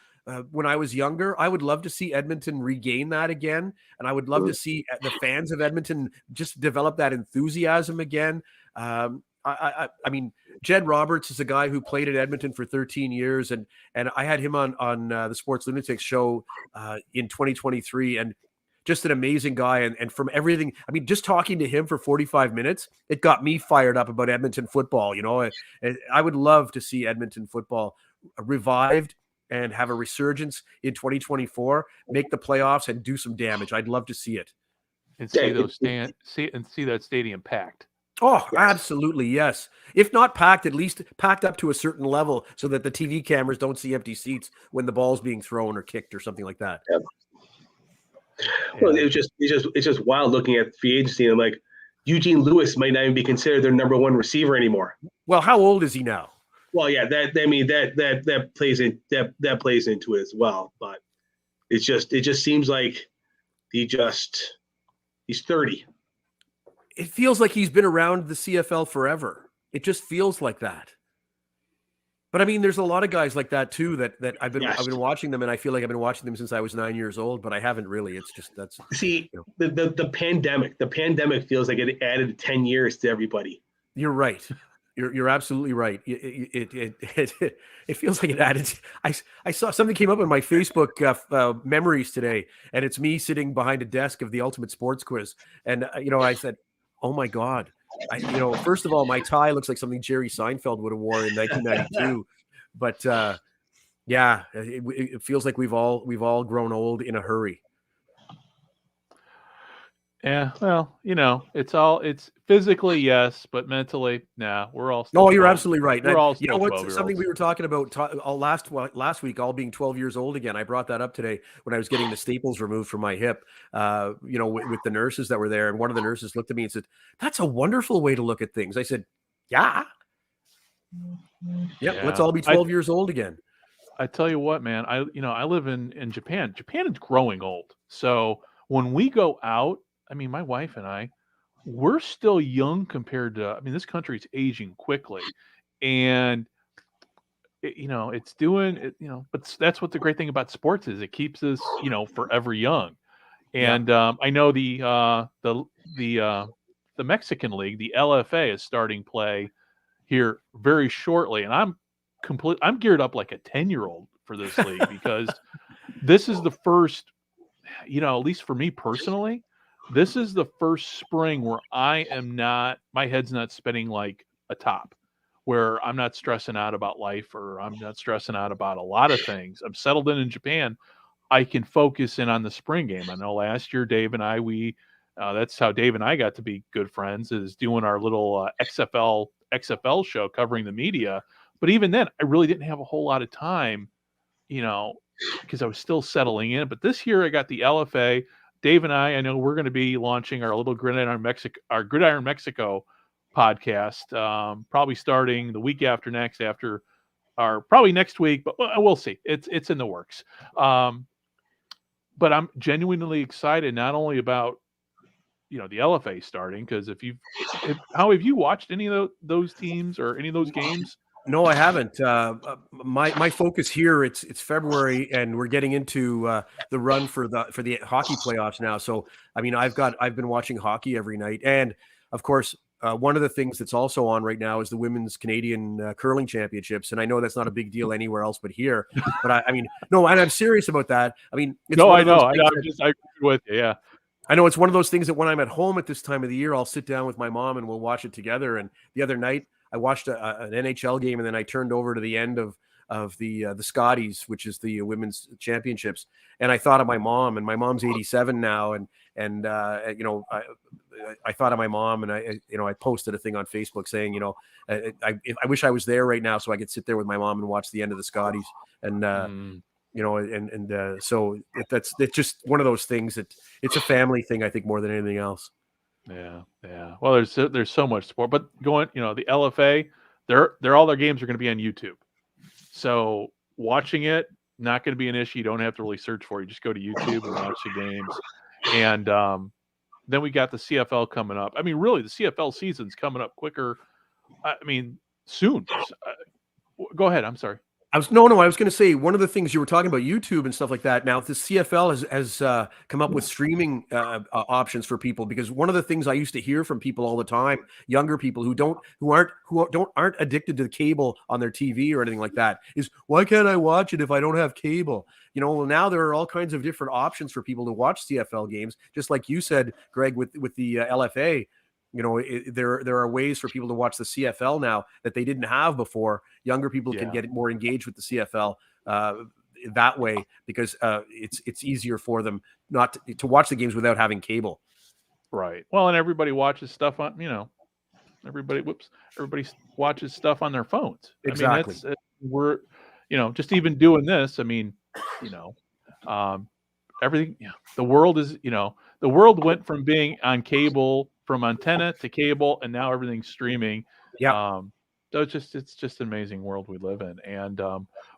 when I was younger, I would love to see Edmonton regain that again, and I would love to see the fans of Edmonton just develop that enthusiasm again. I mean, Jed Roberts is a guy who played at Edmonton for 13 years, and I had him on the Sports Lunatics show in 2023, and just an amazing guy. And from everything, I mean, just talking to him for 45 minutes, it got me fired up about Edmonton football. I would love to see Edmonton football revived and have a resurgence in 2024, make the playoffs and do some damage. I'd love to see it. And see that stadium packed. Oh, absolutely, yes. If not packed, at least packed up to a certain level so that the TV cameras don't see empty seats when the ball's being thrown or kicked or something like that. Yeah. Well, it's just wild looking at free agency. And I'm like, Eugene Lewis might not even be considered their number one receiver anymore. Well, how old is he now? Well, yeah, that plays into it as well. But it just seems like he's 30. It feels like he's been around the CFL forever. It just feels like that. But I mean, there's a lot of guys like that too that I've been watching them, and I feel like I've been watching them since I was 9 years old, but I haven't really. It's just the pandemic. The pandemic feels like it added 10 years to everybody. You're right. You're absolutely right. It feels like it added. I saw something came up in my Facebook memories today, and it's me sitting behind a desk of the Ultimate Sports Quiz, and I said, "Oh my God." First of all, my tie looks like something Jerry Seinfeld would have worn in 1992. But it feels like we've all grown old in a hurry. Yeah, well, it's physically yes, but mentally, nah. We're all. No, you're absolutely right. We're all. Something we were talking about last week, all being 12 years old again. I brought that up today when I was getting the staples removed from my hip. With the nurses that were there, and one of the nurses looked at me and said, "That's a wonderful way to look at things." I said, "Yeah, let's all be 12 years old again." I tell you what, man. I live in Japan. Japan is growing old, so when we go out. I mean, my wife and I, we're still young compared to, this country's aging quickly, and it's doing it, but that's what the great thing about sports is. It keeps us, forever young. And I know the Mexican league, the LFA, is starting play here very shortly, and I'm geared up like a 10-year-old for this league because this is the first, at least for me personally. This is the first spring where my head's not spinning like atop, where I'm not stressing out about life, or I'm not stressing out about a lot of things. I'm settled in Japan. I can focus in on the spring game. I know last year, Dave and I, that's how Dave and I got to be good friends, is doing our little XFL show covering the media. But even then, I really didn't have a whole lot of time, because I was still settling in. But this year I got the LFA. Dave and I know we're going to be launching our little Gridiron Mexico podcast, probably starting the week after next, probably next week, but we'll see. It's in the works. But I'm genuinely excited, not only about, the LFA starting, because how have you watched any of those teams or any of those games? No, I haven't. My focus here, it's February, and we're getting into the run for the hockey playoffs now. So, I mean, I've been watching hockey every night, and of course, one of the things that's also on right now is the women's Canadian curling championships. And I know that's not a big deal anywhere else but here. But I mean, no, and I'm serious about that. I mean, I know. I agree with you. Yeah. I know it's one of those things that when I'm at home at this time of the year, I'll sit down with my mom and we'll watch it together. And the other night I watched an NHL game, and then I turned over to the end of the Scotties, which is the women's championships. And I thought of my mom, and my mom's 87 now. And I thought of my mom, and I posted a thing on Facebook saying, I wish I was there right now so I could sit there with my mom and watch the end of the Scotties. And, so it's just one of those things that it's a family thing, I think, more than anything else. Yeah. Well, there's so much sport, but the LFA, all their games are going to be on YouTube. So watching it, not going to be an issue. You don't have to really search for it. You just go to YouTube and watch the games. And then we got the CFL coming up. I mean, really, the CFL season's coming up quicker. I mean, soon. Go ahead. I'm sorry. I was going to say, one of the things you were talking about YouTube and stuff like that. Now, the CFL has come up with streaming options for people, because one of the things I used to hear from people all the time, younger people who aren't addicted to the cable on their TV or anything like that, is, why can't I watch it if I don't have cable? Well, now there are all kinds of different options for people to watch CFL games, just like you said, Greg, with the LFA. There are ways for people to watch the CFL now that they didn't have before. Younger people can get more engaged with the CFL that way, because it's easier for them not to watch the games without having cable. Right. Well, and everybody watches stuff on, everybody watches stuff on their phones. Exactly. I mean, we're, just even doing this. I mean, everything. The world is, the world went from being on cable, from antenna to cable, and now everything's streaming. Yeah. So it's just an amazing world we live in. And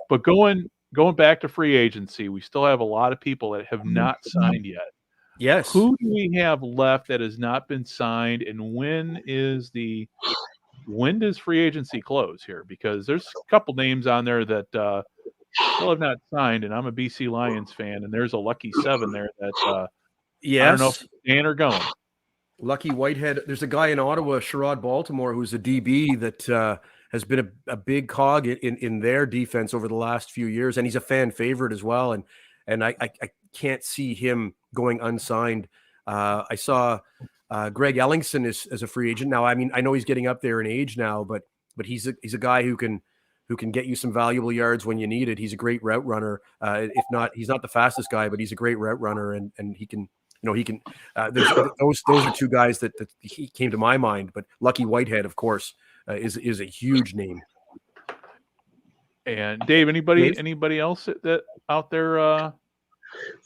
but going back to free agency, we still have a lot of people that have not signed yet. Yes. Who do we have left that has not been signed, and when does free agency close here? Because there's a couple names on there that still have not signed, and I'm a BC Lions fan, and there's a lucky 7 there that yes. I don't know if Dan are going. Lucky Whitehead. There's a guy in Ottawa, Sherrod Baltimore, who's a DB that has been a big cog in their defense over the last few years, and he's a fan favorite as well. And I can't see him going unsigned. I saw Greg Ellingson as a free agent. Now, I mean, I know he's getting up there in age now, but he's a guy who can get you some valuable yards when you need it. He's a great route runner. If not, he's not the fastest guy, but he's a great route runner, and he can. Those are two guys that he came to my mind. But Lucky Whitehead, of course, is a huge name. And Dave, anybody else that out there? Like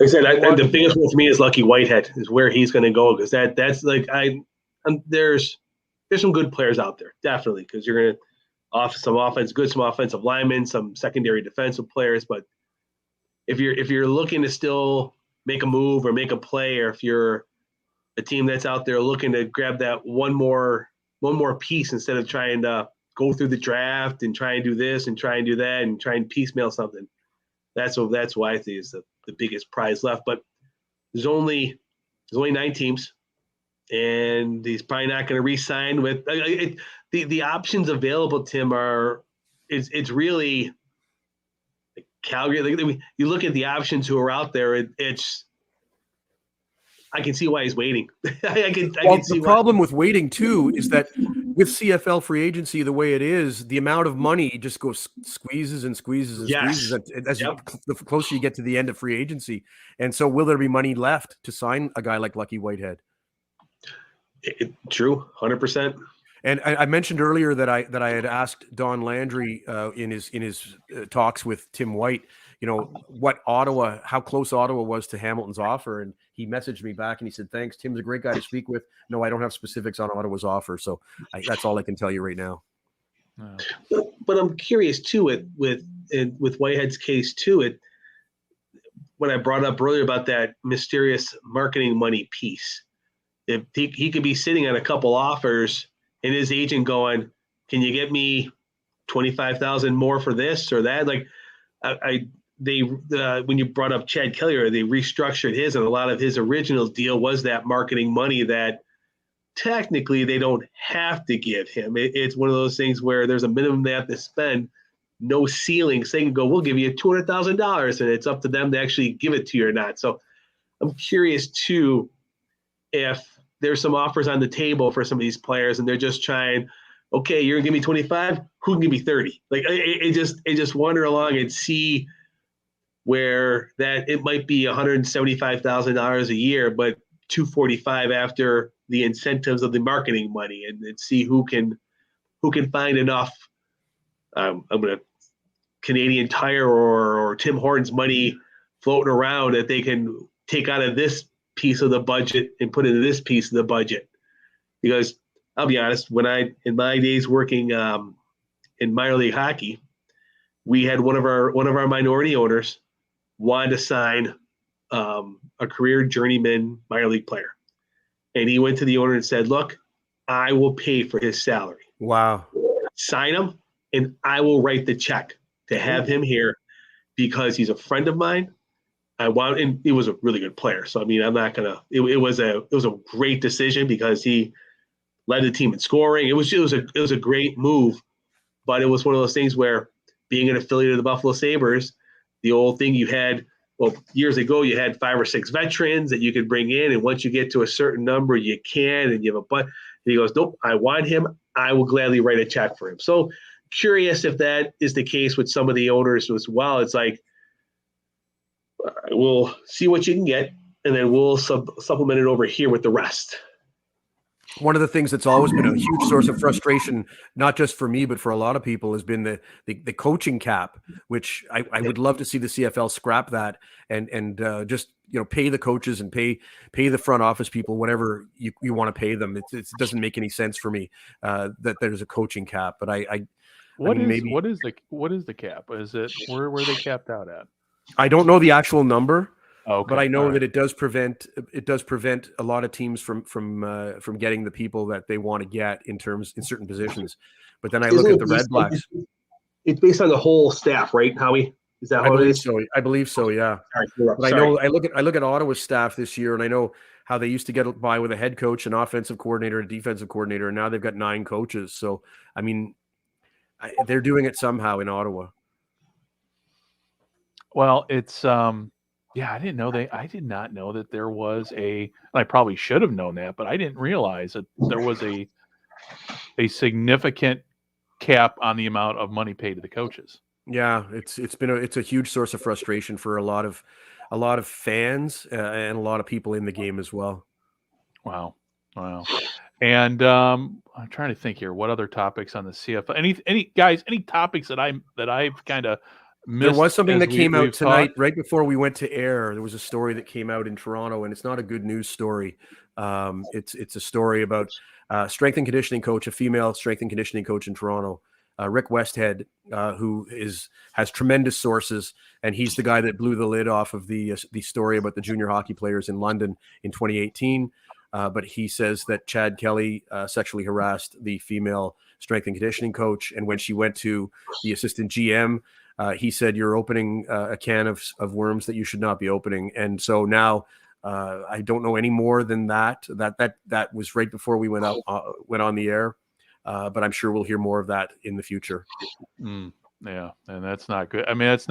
I said, the biggest one for me is Lucky Whitehead, is where he's going to go, because that's like there's some good players out there, definitely, because you're going to offer some offensive linemen, some secondary defensive players. But if you're looking to still make a move or make a play, or if you're a team that's out there looking to grab that one more piece instead of trying to go through the draft and try and do this and try and do that and try and piecemeal something, that's why I think is the biggest prize left. But there's only 9 teams, and he's probably not going to re-sign with the options available. Tim, it's really Calgary. You look at the options who are out there. I can see why he's waiting. I can see the problem with waiting too is that with CFL free agency the way it is, the amount of money just goes squeezes and squeezes and squeezes as the closer you get to the end of free agency. And so, will there be money left to sign a guy like Lucky Whitehead? True, 100%. And I mentioned earlier that I had asked Don Landry in his talks with Tim White, how close Ottawa was to Hamilton's offer, and he messaged me back and he said, "Thanks, Tim's a great guy to speak with. No, I don't have specifics on Ottawa's offer, so that's all I can tell you right now." But I'm curious too with Whitehead's case too. When I brought up earlier about that mysterious marketing money piece, if he could be sitting on a couple offers and his agent going, "Can you get me 25,000 more for this or that?" Like when you brought up Chad Kelly, they restructured his, and a lot of his original deal was that marketing money that technically they don't have to give him. It's one of those things where there's a minimum they have to spend, no ceiling. So they can go, "We'll give you $200,000, and it's up to them to actually give it to you or not." So I'm curious too if there's some offers on the table for some of these players, and they're just trying, "Okay, you're gonna give me 25. Who can give me 30?" Like it just wander along and see where that it might be $175,000 a year, but $245 after the incentives of the marketing money, and see who can find enough. I'm gonna Canadian Tire or Tim Hortons money floating around that they can take out of this piece of the budget and put into this piece of the budget. Because I'll be honest, in my days working in minor league hockey, we had one of our minority owners wanted to sign a career journeyman minor league player, and he went to the owner and said, "Look, I will pay for his salary. Wow, sign him, and I will write the check to have him here because he's a friend of mine. And he was a really good player. So I mean, I'm not gonna. It was a great decision because he led the team in scoring. It was a great move, but it was one of those things where being an affiliate of the Buffalo Sabres, the old thing you had. Well, years ago, you had 5 or 6 veterans that you could bring in, and once you get to a certain number, you can, and you have a but. And he goes, "Nope, I want him. I will gladly write a check for him." So curious if that is the case with some of the owners as well. It's like, we'll see what you can get, and then we'll supplement it over here with the rest. One of the things that's always been a huge source of frustration, not just for me, but for a lot of people, has been the coaching cap, which I would love to see the CFL scrap that and just pay the coaches and pay the front office people whatever you want to pay them. It doesn't make any sense for me that there's a coaching cap. But what is the cap? Is it where are they capped out at? I don't know the actual number. Okay. But I know that it does prevent a lot of teams from getting the people that they want to get in certain positions. But then I look at the Red Blacks. It's based on the whole staff, right, Howie? Is that how it is? I believe so. Yeah. Right, but I look at Ottawa's staff this year, and I know how they used to get by with a head coach, an offensive coordinator, a defensive coordinator, and now they've got 9 coaches. So I mean, they're doing it somehow in Ottawa. Well, it's yeah, I did not know that there was I probably should have known that, but I didn't realize that there was a significant cap on the amount of money paid to the coaches. Yeah, it's a huge source of frustration for a lot of fans and a lot of people in the game as well. Wow. And I'm trying to think here, what other topics on the CFL? Any topics that I've kind of missed? There was something that came out tonight, right before we went to air. There was a story that came out in Toronto, and it's not a good news story. It's a story about strength and conditioning coach, a female strength and conditioning coach in Toronto, Rick Westhead, who has tremendous sources, and he's the guy that blew the lid off of the story about the junior hockey players in London in 2018. But he says that Chad Kelly sexually harassed the female strength and conditioning coach, and when she went to the assistant GM, he said, "You're opening a can of worms that you should not be opening." And so now I don't know any more than that. That was right before we went on the air. But I'm sure we'll hear more of that in the future. Yeah, and that's not good. I mean, that's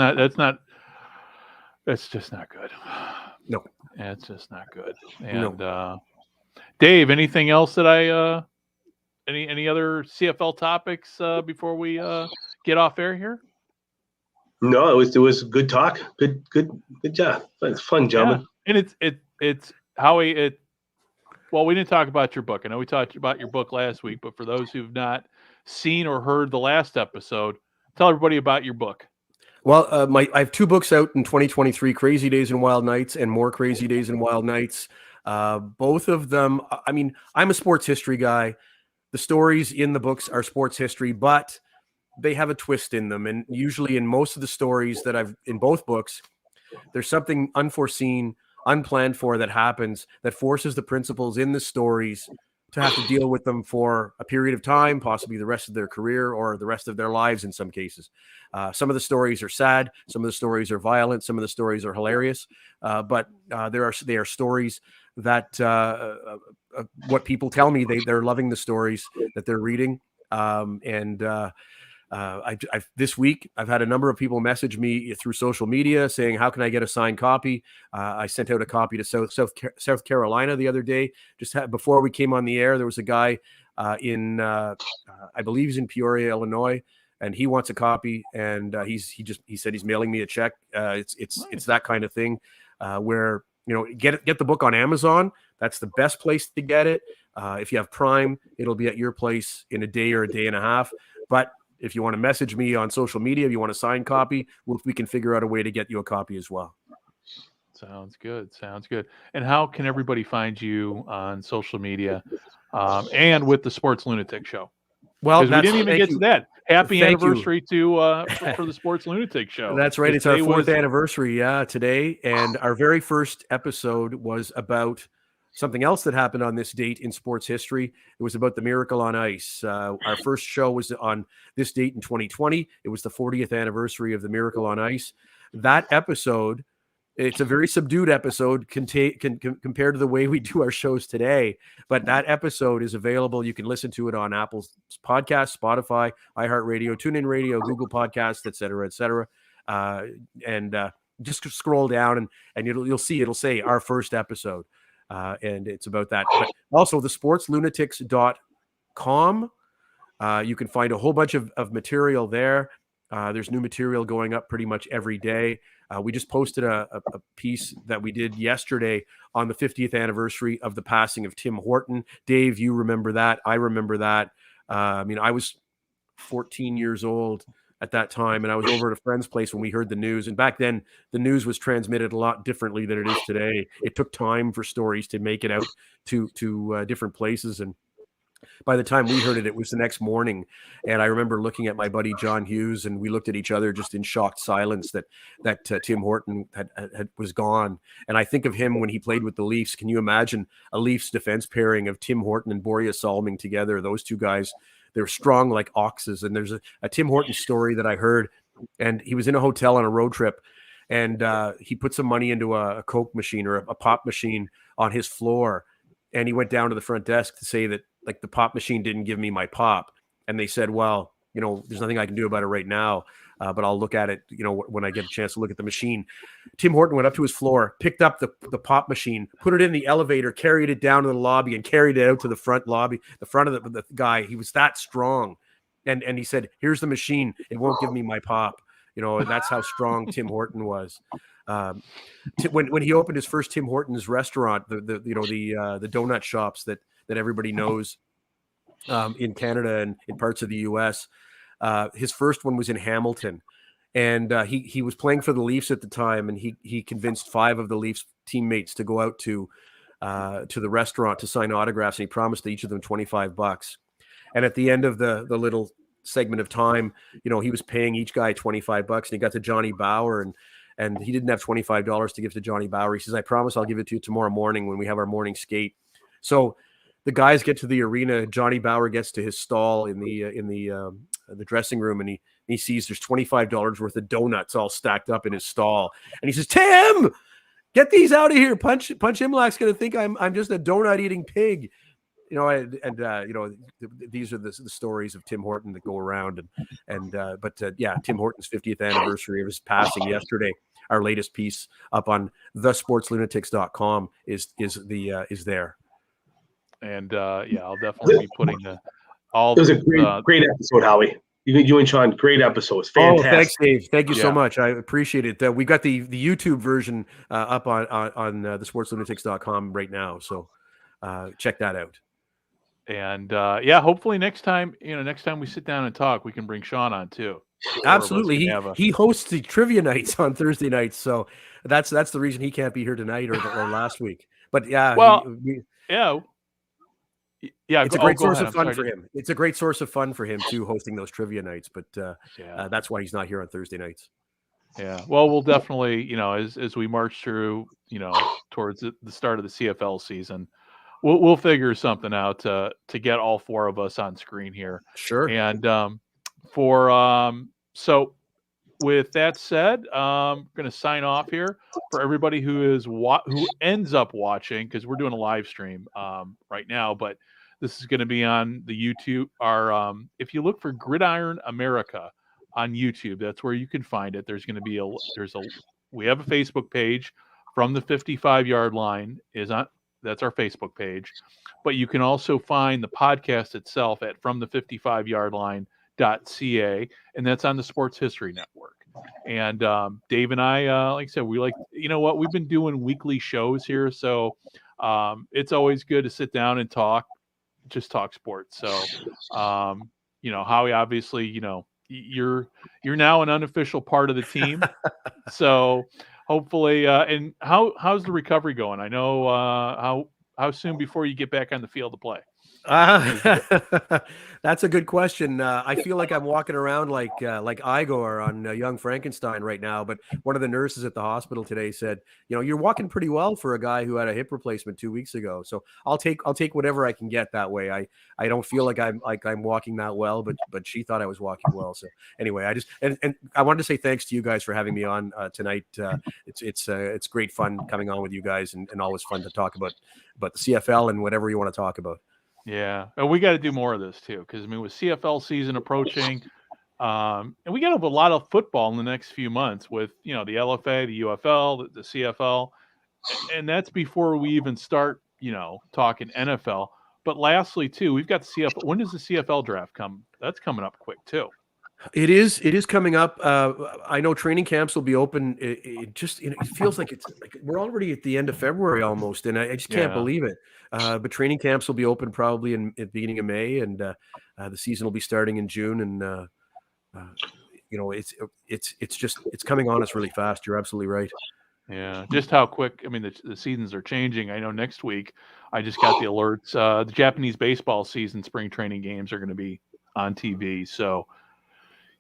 just not good. No, it's just not good. And Dave, anything else that I Any other CFL topics before we get off air here? No, it was good talk. Good job. It's fun, gentlemen. Yeah. And it's Howie. Well, we didn't talk about your book. I know we talked about your book last week, but for those who've not seen or heard the last episode, tell everybody about your book. Well, I have 2 books out in 2023, Crazy Days and Wild Nights and More Crazy Days and Wild Nights. Both of them, I mean, I'm a sports history guy. The stories in the books are sports history, but they have a twist in them. And usually in most of the stories that I've in both books, there's something unforeseen, unplanned for that happens that forces the principals in the stories to have to deal with them for a period of time, possibly the rest of their career or the rest of their lives in some cases. Some of the stories are sad. Some of the stories are violent. Some of the stories are hilarious. But they are stories that what people tell me, they're loving the stories that they're reading. This week, I've had a number of people message me through social media saying, how can I get a signed copy? I sent out a copy to South Carolina the other day. Before we came on the air, there was a guy I believe he's in Peoria, Illinois, and he wants a copy. And he said he's mailing me a check. It's that kind of thing where, get the book on Amazon. That's the best place to get it. If you have Prime, it'll be at your place in a day or a day and a half. But if you want to message me on social media, if you want a signed copy, we can figure out a way to get you a copy as well. Sounds good. And how can everybody find you on social media and with the Sports Lunatic Show? Well, we didn't even get to that. Happy anniversary for the Sports Lunatic Show. That's right. It's our 4th anniversary, today. And our very first episode was about something else that happened on this date in sports history. It was about the Miracle on Ice. Our first show was on this date in 2020. It was the 40th anniversary of the Miracle on Ice. That episode, it's a very subdued episode compared to the way we do our shows today. But that episode is available. You can listen to it on Apple's Podcast, Spotify, iHeartRadio, TuneIn Radio, Google Podcasts, et cetera, et cetera. Just scroll down and you'll see it'll say our first episode. And it's about that. But also the sportslunatics.com. You can find a whole bunch of material there. There's new material going up pretty much every day. We just posted a piece that we did yesterday on the 50th anniversary of the passing of Tim Horton. Dave, you remember that. I remember that. I was 14 years old at that time, and I was over at a friend's place when we heard the news. And back then, the news was transmitted a lot differently than it is today. It took time for stories to make it out to different places. And by the time we heard it, it was the next morning. And I remember looking at my buddy John Hughes, and we looked at each other just in shocked silence that Tim Horton was gone. And I think of him when he played with the Leafs. Can you imagine a Leafs defense pairing of Tim Horton and Borje Salming together? Those two guys, they're strong like oxes. And there's a Tim Horton story that I heard, and he was in a hotel on a road trip, and he put some money into a Coke machine or a pop machine on his floor. And he went down to the front desk to say that, like, the pop machine didn't give me my pop. And they said, well, there's nothing I can do about it right now, but I'll look at it, when I get a chance to look at the machine. Tim Horton went up to his floor, picked up the pop machine, put it in the elevator, carried it down to the lobby, and carried it out to the front lobby, the front of the guy. He was that strong. And he said, here's the machine. It won't give me my pop. And that's how strong Tim Horton was. When he opened his first Tim Hortons restaurant, the donut shops that everybody knows in Canada and in parts of the US, his first one was in Hamilton, and he was playing for the Leafs at the time, and he convinced 5 of the Leafs teammates to go out to the restaurant to sign autographs, and he promised each of them $25. And at the end of the little segment of time, he was paying each guy $25, and he got to Johnny Bower, and he didn't have $25 to give to Johnny Bower. He says, I promise I'll give it to you tomorrow morning when we have our morning skate. So the guys get to the arena. Johnny Bower gets to his stall in the dressing room, and he sees there's $25 worth of donuts all stacked up in his stall. And he says, Tim, get these out of here. Punch Imlach's going to think I'm just a donut eating pig. These are the stories of Tim Horton that go around, but Tim Horton's 50th anniversary of his passing yesterday. Our latest piece up on thesportslunatics.com is there. And I'll definitely be putting all It was a the great episode, Howie. You and Sean, great episode. It's fantastic. Oh, thanks, Dave. Thank you so Yeah. much. I appreciate it. We got the YouTube version up on the sportslunatics.com right now. So check that out. and hopefully next time we sit down and talk, we can bring Sean on too. Absolutely. He hosts the trivia nights on Thursday nights. So that's the reason he can't be here tonight or last week. But yeah, it's a great source of fun for him. It's a great source of fun for him too, hosting those trivia nights. But that's why he's not here on Thursday nights. Yeah. Well, we'll definitely, as we march through, towards the start of the CFL season, we'll figure something out to get all four of us on screen here. Sure. And so with that said, I'm going to sign off here for everybody who ends up watching, because we're doing a live stream right now, but this is going to be on the YouTube. If you look for Gridiron America on YouTube, that's where you can find it. There's going to be we have a Facebook page, From the 55-Yard Line that's our Facebook page, but you can also find the podcast itself at fromthe55yardline.ca, and that's on the Sports History Network. And Dave and I, like I said, we've been doing weekly shows here, so it's always good to sit down and talk sports. So Howie, obviously, you're now an unofficial part of the team. So hopefully, and how's the recovery going? I know how soon before you get back on the field to play? That's a good question. I feel like I'm walking around like Igor on Young Frankenstein right now. But one of the nurses at the hospital today said, you're walking pretty well for a guy who had a hip replacement 2 weeks ago. So I'll take whatever I can get that way. I don't feel like I'm walking that well, but she thought I was walking well. So anyway, and I wanted to say thanks to you guys for having me on tonight. It's great fun coming on with you guys, and always fun to talk about the CFL and whatever you want to talk about. Yeah, and we got to do more of this too, because with CFL season approaching, and we got a lot of football in the next few months with the LFA, the UFL, the CFL, and that's before we even start talking NFL. But lastly, too, we've got the CFL. When does the CFL draft come? That's coming up quick too. It is coming up. I know training camps will be open. It feels like we're already at the end of February almost, and I just can't believe it. But training camps will be open probably at the beginning of May, and the season will be starting in June. And it's coming on us really fast. You're absolutely right. Yeah, just how quick. I mean, the seasons are changing. I know next week I just got the alerts. The Japanese baseball season, spring training games are going to be on TV. So.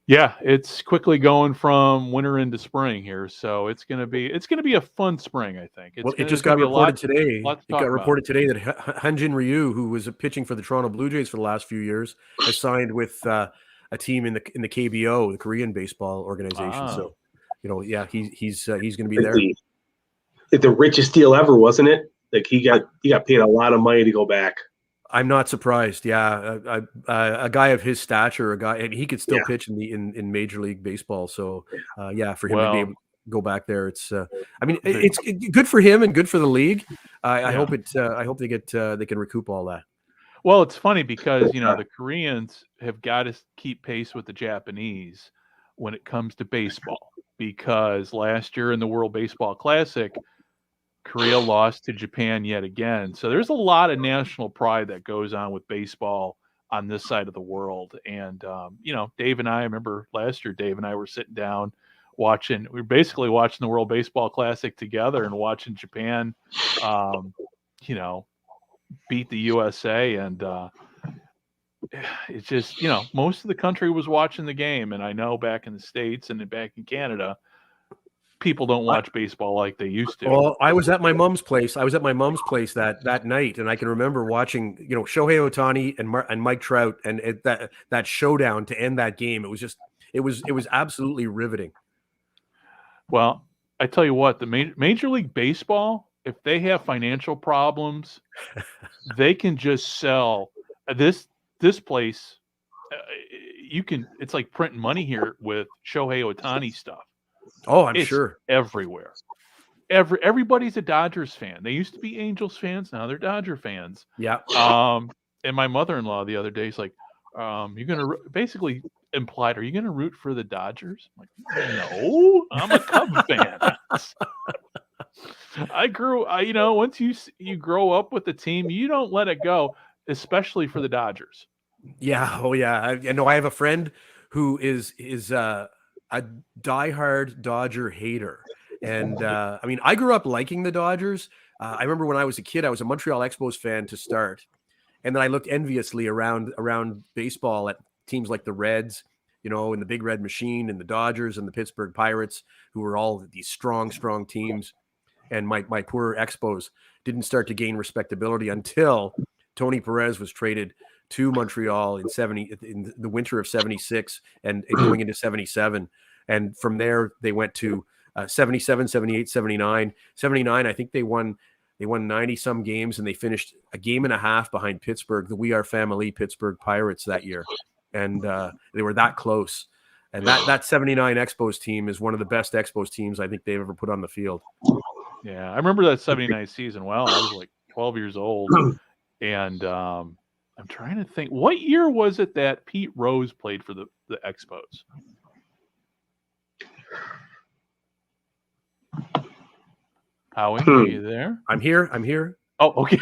Yeah, it's quickly going from winter into spring here, so it's gonna be a fun spring, I think. It just got reported today. It got reported today that Hyunjin Ryu, who was pitching for the Toronto Blue Jays for the last few years, has signed with a team in the KBO, the Korean baseball organization. So, he's going to be there. The richest deal ever, wasn't it? Like he got paid a lot of money to go back. I'm not surprised. Yeah, a guy of his stature, and he could still pitch in Major League Baseball. So, for him to be able to go back there, it's good for him and good for the league. I hope they can recoup all that. Well, it's funny because the Koreans have got to keep pace with the Japanese when it comes to baseball, because last year in the World Baseball Classic, Korea lost to Japan yet again. So there's a lot of national pride that goes on with baseball on this side of the world. And, Dave and I remember last year, Dave and I were sitting down we were basically watching the World Baseball Classic together and watching Japan, beat the USA. And it's just, most of the country was watching the game. And I know back in the States and back in Canada, people don't watch baseball like they used to. Well, I was at my mom's place. that night, and I can remember watching, Shohei Ohtani and Mike Trout, and that showdown to end that game. It was absolutely riveting. Well, I tell you what, the Major League Baseball, if they have financial problems, they can just sell this place. It's like printing money here with Shohei Ohtani stuff. Oh, I'm sure. Everywhere. Everybody's a Dodgers fan. They used to be Angels fans. Now they're Dodger fans. Yeah. And my mother-in-law the other day is like, you're going to basically implied, are you going to root for the Dodgers? I'm like, no, I'm a Cub fan. Once you grow up with the team, you don't let it go, especially for the Dodgers. Yeah. Oh, yeah. I know. I have a friend who is a diehard Dodger hater, and I mean, I grew up liking the Dodgers. I remember when I was a kid, I was a Montreal Expos fan to start, and then I looked enviously around baseball at teams like the Reds, and the Big Red Machine, and the Dodgers, and the Pittsburgh Pirates, who were all these strong teams. And my poor Expos didn't start to gain respectability until Tony Perez was traded to Montreal in the winter of 76 and going into 77. And from there, they went to 77, 78, 79. 79, I think they won 90 some games, and they finished a game and a half behind Pittsburgh, the We Are Family Pittsburgh Pirates that year. And they were that close. And that 79 Expos team is one of the best Expos teams I think they've ever put on the field. Yeah, I remember that 79 season well. I was like 12 years old. And I'm trying to think, what year was it that Pete Rose played for the Expos? Howie, are you there? I'm here. Oh, okay.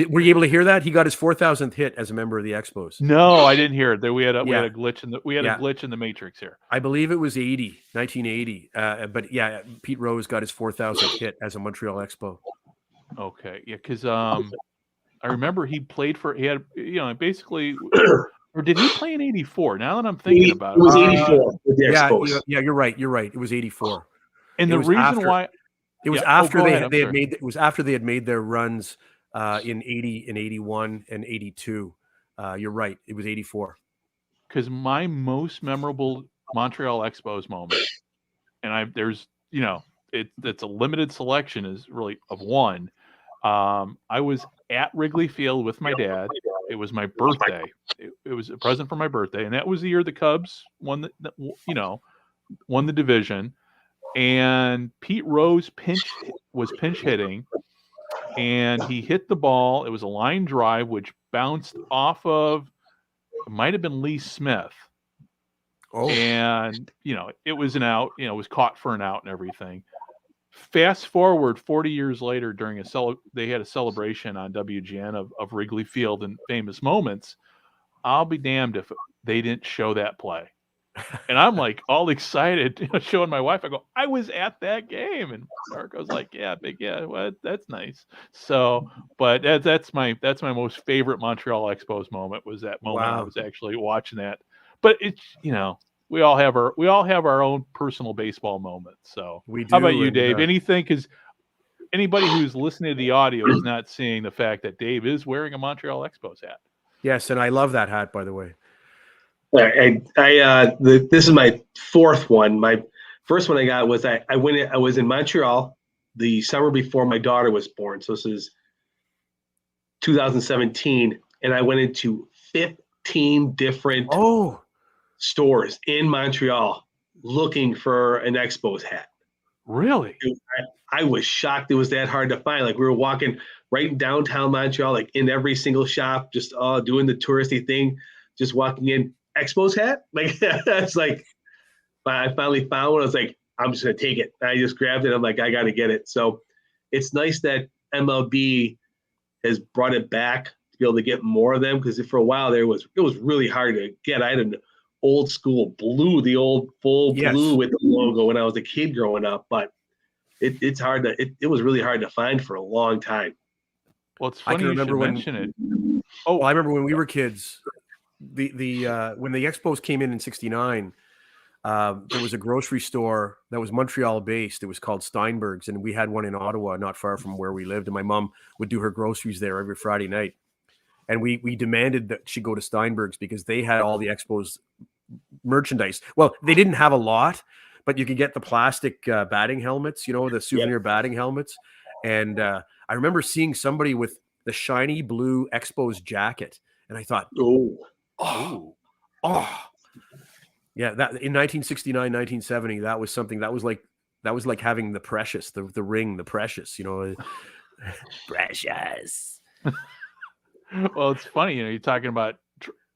Were you able to hear that? He got his 4,000th hit as a member of the Expos. No, I didn't hear it. We had a glitch a glitch in the matrix here. I believe it was 1980. But yeah, Pete Rose got his 4,000th hit as a Montreal Expo. Okay, yeah, because I remember he had basically, or did he play in '84? Now that I'm thinking about it, it was '84 with the Expos. Yeah, you're right. It was '84. And the reason why. It was after they had made. It was after they had made their runs in 80, and 81, and 82. You're right. It was 84. Because my most memorable Montreal Expos moment, and there's it's a limited selection, is really of one. I was at Wrigley Field with my dad. It was my birthday. It was a present for my birthday, and that was the year the Cubs won the division. And Pete Rose was pinch hitting, and he hit the ball. It was a line drive which bounced off of, it might have been Lee Smith. Oh. And it was an out. It was caught for an out and everything. Fast forward 40 years later, during they had a celebration on WGN of Wrigley Field and famous moments. I'll be damned if they didn't show that play. And I'm like all excited, showing my wife. I go, I was at that game, and Marco's like, yeah, well, that's nice. So, but that's my most favorite Montreal Expos moment, was that moment. Wow. I was actually watching that. But it's we all have our own personal baseball moments. So, we do. How about you, Dave? Anything? Because anybody who's listening to the audio is not seeing the fact that Dave is wearing a Montreal Expos hat. Yes, and I love that hat, by the way. This is my fourth one. My first one I got was I was in Montreal the summer before my daughter was born. So this is 2017, and I went into 15 different stores in Montreal looking for an Expos hat. Really? I was shocked it was that hard to find. Like, we were walking right in downtown Montreal, like in every single shop, just doing the touristy thing, just walking in. Expos hat? Like, that's like, I finally found one. I was like, I'm just going to take it. I just grabbed it. I'm like, I got to get it. So it's nice that MLB has brought it back to be able to get more of them, because for a while it was really hard to get. I had an old school blue, the old full blue with the logo when I was a kid growing up, but it's hard to, it was really hard to find for a long time. Well, it's funny you should mention it. I remember when we were kids, when the Expos came in '69, there was a grocery store that was Montreal based. It was called Steinberg's, and we had one in Ottawa, not far from where we lived. And my mom would do her groceries there every Friday night. And we demanded that she go to Steinberg's because they had all the Expos merchandise. Well, they didn't have a lot, but you could get the plastic batting helmets, the souvenir batting helmets. And I remember seeing somebody with the shiny blue Expos jacket, and I thought, yeah, that in 1969, 1970, that was something that was like having the precious, the ring, the precious, precious. Well, it's funny, you're talking about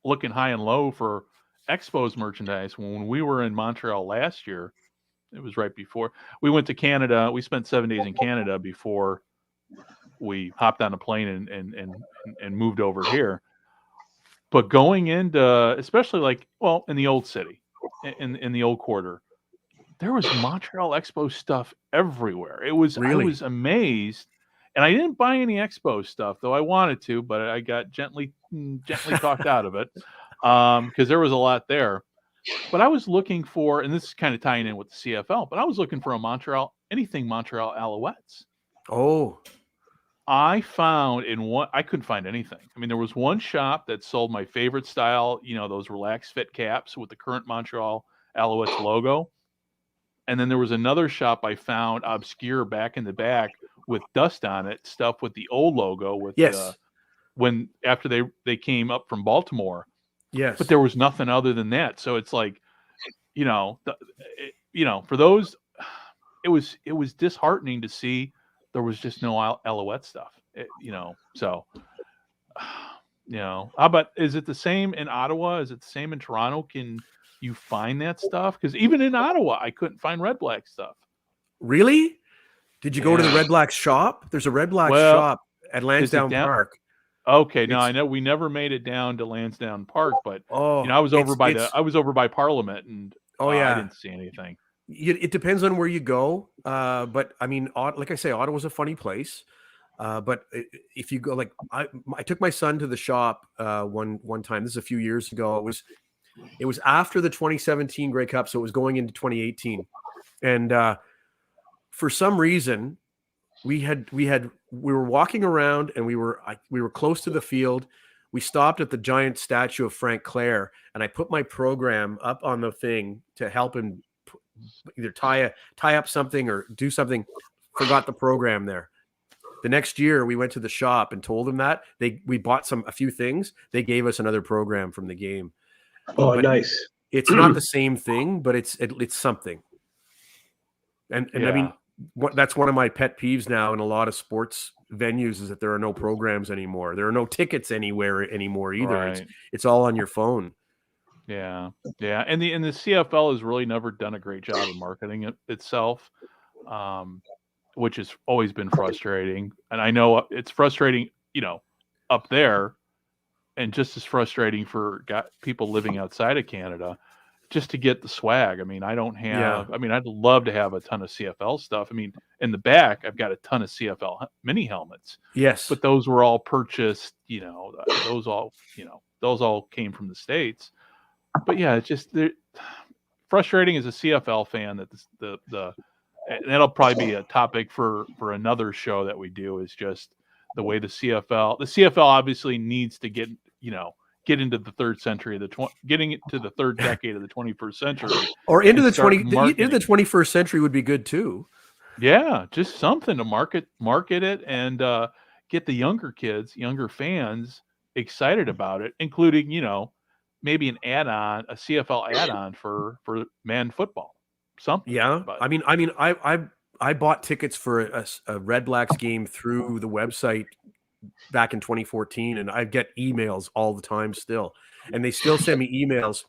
looking high and low for Expos merchandise. When we were in Montreal last year, it was right before we went to Canada. We spent 7 days in Canada before we hopped on a plane and moved over here. But going into, especially like, well, in the old city, in the old quarter, there was Montreal Expo stuff everywhere. I Really? was amazed, and I didn't buy any Expo stuff, though I wanted to, but I got gently talked out of it because there was a lot there. But I was looking for, and this is kind of tying in with the CFL, but I was looking for anything Montreal Alouettes. Oh, I found I couldn't find anything. I mean, there was one shop that sold my favorite style, those relaxed fit caps with the current Montreal Alouettes logo. And then there was another shop I found obscure back in the back with dust on it, stuff with the old logo with yes. After they came up from Baltimore. Yes. But there was nothing other than that. So it's like, for those, it was disheartening to see there was just no Alouette stuff, so, how about, is it the same in Ottawa? Is it the same in Toronto? Can you find that stuff? Because even in Ottawa, I couldn't find Red Black stuff. Really? Did you go to the Red Black shop? There's a Red Black shop at Lansdowne Park. Okay, no, I know we never made it down to Lansdowne Park, but I was over by Parliament, and I didn't see anything. It depends on where you go, but I mean, like I say, Ottawa's a funny place. But if you go, like I took my son to the shop one time. This is a few years ago. It was after the 2017 Grey Cup, so it was going into 2018, and for some reason, we were walking around and we were close to the field. We stopped at the giant statue of Frank Clare, and I put my program up on the thing to help him either tie up something or do something. Forgot the program there. The next year we went to the shop and told them that we bought a few things. They gave us another program from the game. Oh, nice. It's not the same thing, but it's something. And I mean, that's one of my pet peeves now in a lot of sports venues is that there are no programs anymore. There are no tickets anywhere anymore either. Right. It's all on your phone. Yeah. And the CFL has really never done a great job of marketing itself, which has always been frustrating. And I know it's frustrating, up there, and just as frustrating for people living outside of Canada, just to get the swag. I mean, I don't have. I mean, I'd love to have a ton of CFL stuff. I mean, in the back, I've got a ton of CFL mini helmets. Yes, but those were all purchased. Those all came from the States. But yeah, it's just frustrating as a CFL fan that and that'll probably be a topic for another show that we do, is just the way the CFL obviously needs to get into the third century getting it to the third decade of the 21st century, or into the 21st century would be good too. Yeah, just something to market it and get the younger fans excited about it, including maybe a CFL add-on for man football, something. Yeah, but, I mean, I bought tickets for a Red Blacks game through the website back in 2014, and I get emails all the time still, and they still send me emails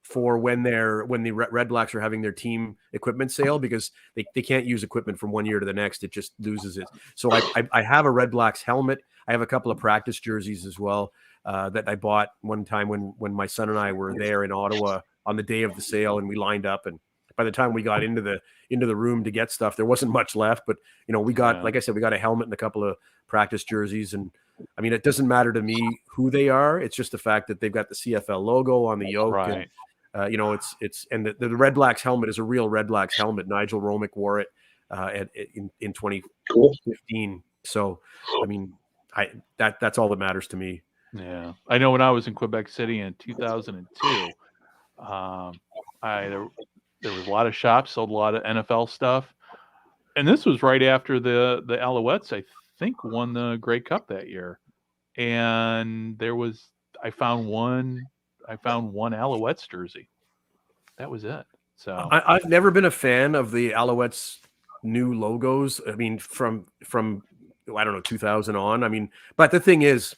for when the Red Blacks are having their team equipment sale, because they can't use equipment from one year to the next. It just loses it. So I have a Red Blacks helmet. I have a couple of practice jerseys as well that I bought one time when my son and I were there in Ottawa on the day of the sale, and we lined up, and by the time we got into the room to get stuff, there wasn't much left. But we got, like I said, we got a helmet and a couple of practice jerseys, and I mean, it doesn't matter to me who they are. It's just the fact that they've got the CFL logo on the yoke, right. And and the Red Blacks helmet is a real Red Blacks helmet. Nigel Romick wore it in 2015. So, I mean, that's all that matters to me. Yeah, I know when I was in Quebec City in 2002, there was a lot of shops sold a lot of NFL stuff, and this was right after the Alouettes, I think, won the Grey Cup that year, and I found one Alouettes jersey. That was it. So I've never been a fan of the Alouettes new logos. I mean, from I don't know, 2000 on. I mean, but the thing is,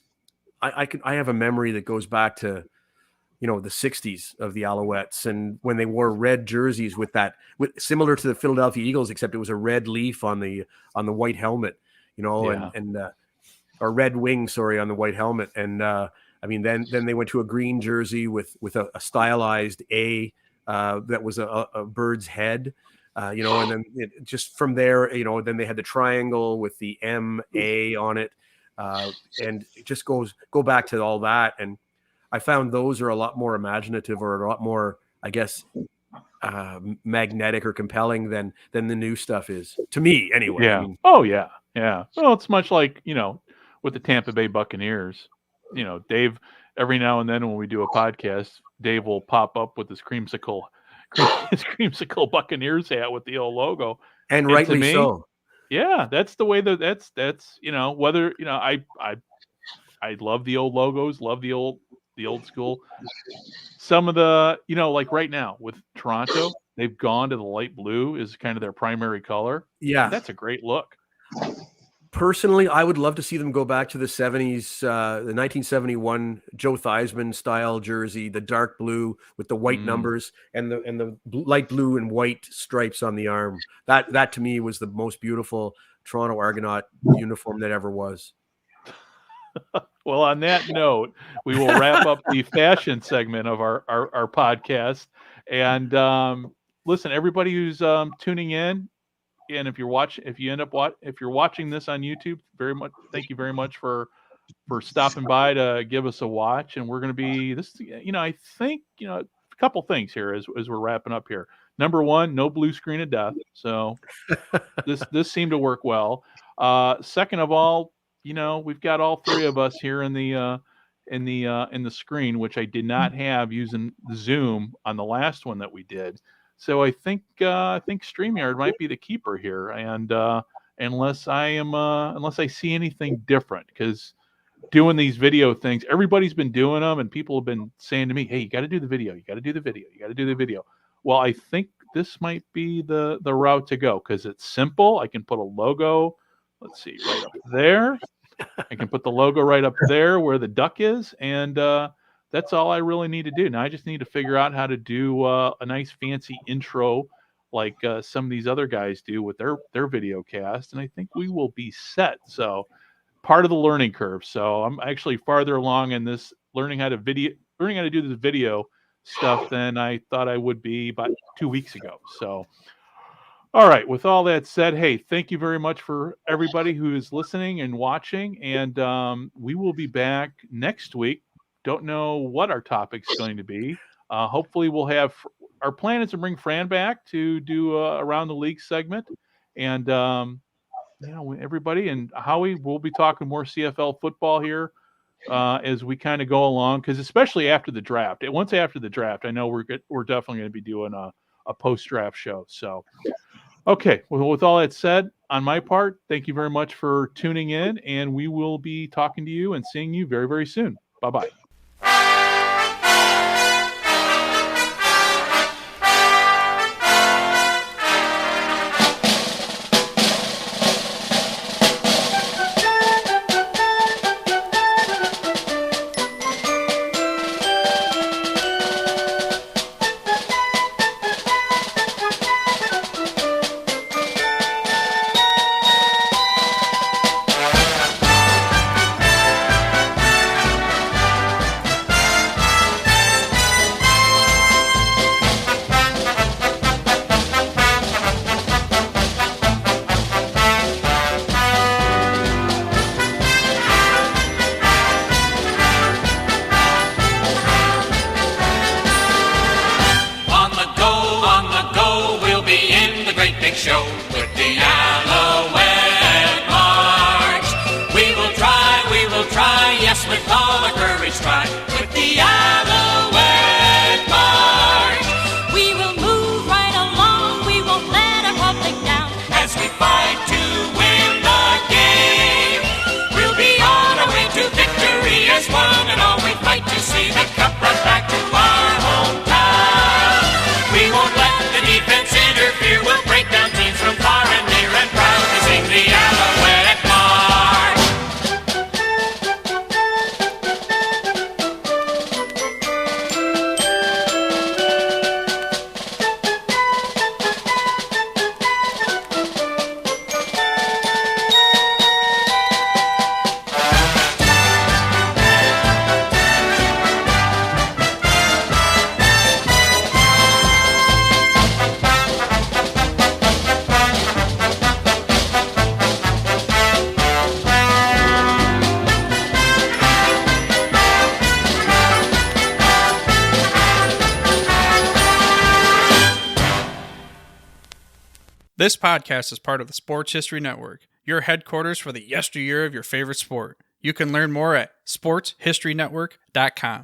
I have a memory that goes back to the 60s of the Alouettes, and when they wore red jerseys with similar to the Philadelphia Eagles, except it was a red leaf on the white helmet, and or red wing, sorry, on the white helmet. And then they went to a green jersey with a stylized A that was a bird's head, and then just from there, then they had the triangle with the MA on it, and it just go back to all that. And I found those are a lot more imaginative, or a lot more, I guess, magnetic or compelling than the new stuff is, to me anyway. Yeah. Yeah. Well, it's much like, with the Tampa Bay Buccaneers, Dave, every now and then when we do a podcast, Dave will pop up with his creamsicle Buccaneers hat with the old logo. And rightly so. Yeah, that's the way that's whether, I love the old logos, love the old school. Some of the, like right now with Toronto, they've gone to the light blue is kind of their primary color. Yeah. That's a great look. Personally, I would love to see them go back to the 70s, the 1971 Joe Theismann style jersey, the dark blue with the white numbers and the light blue and white stripes on the arm. That to me was the most beautiful Toronto Argonaut uniform that ever was. Well, on that note, we will wrap up the fashion segment of our podcast. And listen, everybody who's tuning in, and if you're watching this on YouTube, thank you very much for stopping by to give us a watch. And we're going to be I think a couple things here as we're wrapping up here. Number one, no blue screen of death. So this seemed to work well. Second of all, we've got all three of us here in the screen, which I did not have using Zoom on the last one that we did. So I think StreamYard might be the keeper here, and unless I see anything different, because doing these video things, everybody's been doing them, and people have been saying to me, "Hey, you got to do the video. You got to do the video. You got to do the video." Well, I think this might be the route to go, because it's simple. I can put a logo. Let's see, right up there. I can put the logo right up there where the duck is, and that's all I really need to do. Now I just need to figure out how to do a nice fancy intro like some of these other guys do with their video cast, and I think we will be set. So part of the learning curve. So I'm actually farther along in this learning how to do this video stuff than I thought I would be about 2 weeks ago. So all right, with all that said, hey, thank you very much for everybody who is listening and watching, and we will be back next week. Don't know what our topic's going to be. Hopefully we'll have – our plan is to bring Fran back to do Around the League segment. And, everybody, and Howie, we'll be talking more CFL football here as we kind of go along, because especially after the draft. Once after the draft, I know we're definitely going to be doing a post-draft show. So – okay, well, with all that said, on my part, thank you very much for tuning in, and we will be talking to you and seeing you very, very soon. Bye-bye. This podcast is part of the Sports History Network, your headquarters for the yesteryear of your favorite sport. You can learn more at sportshistorynetwork.com.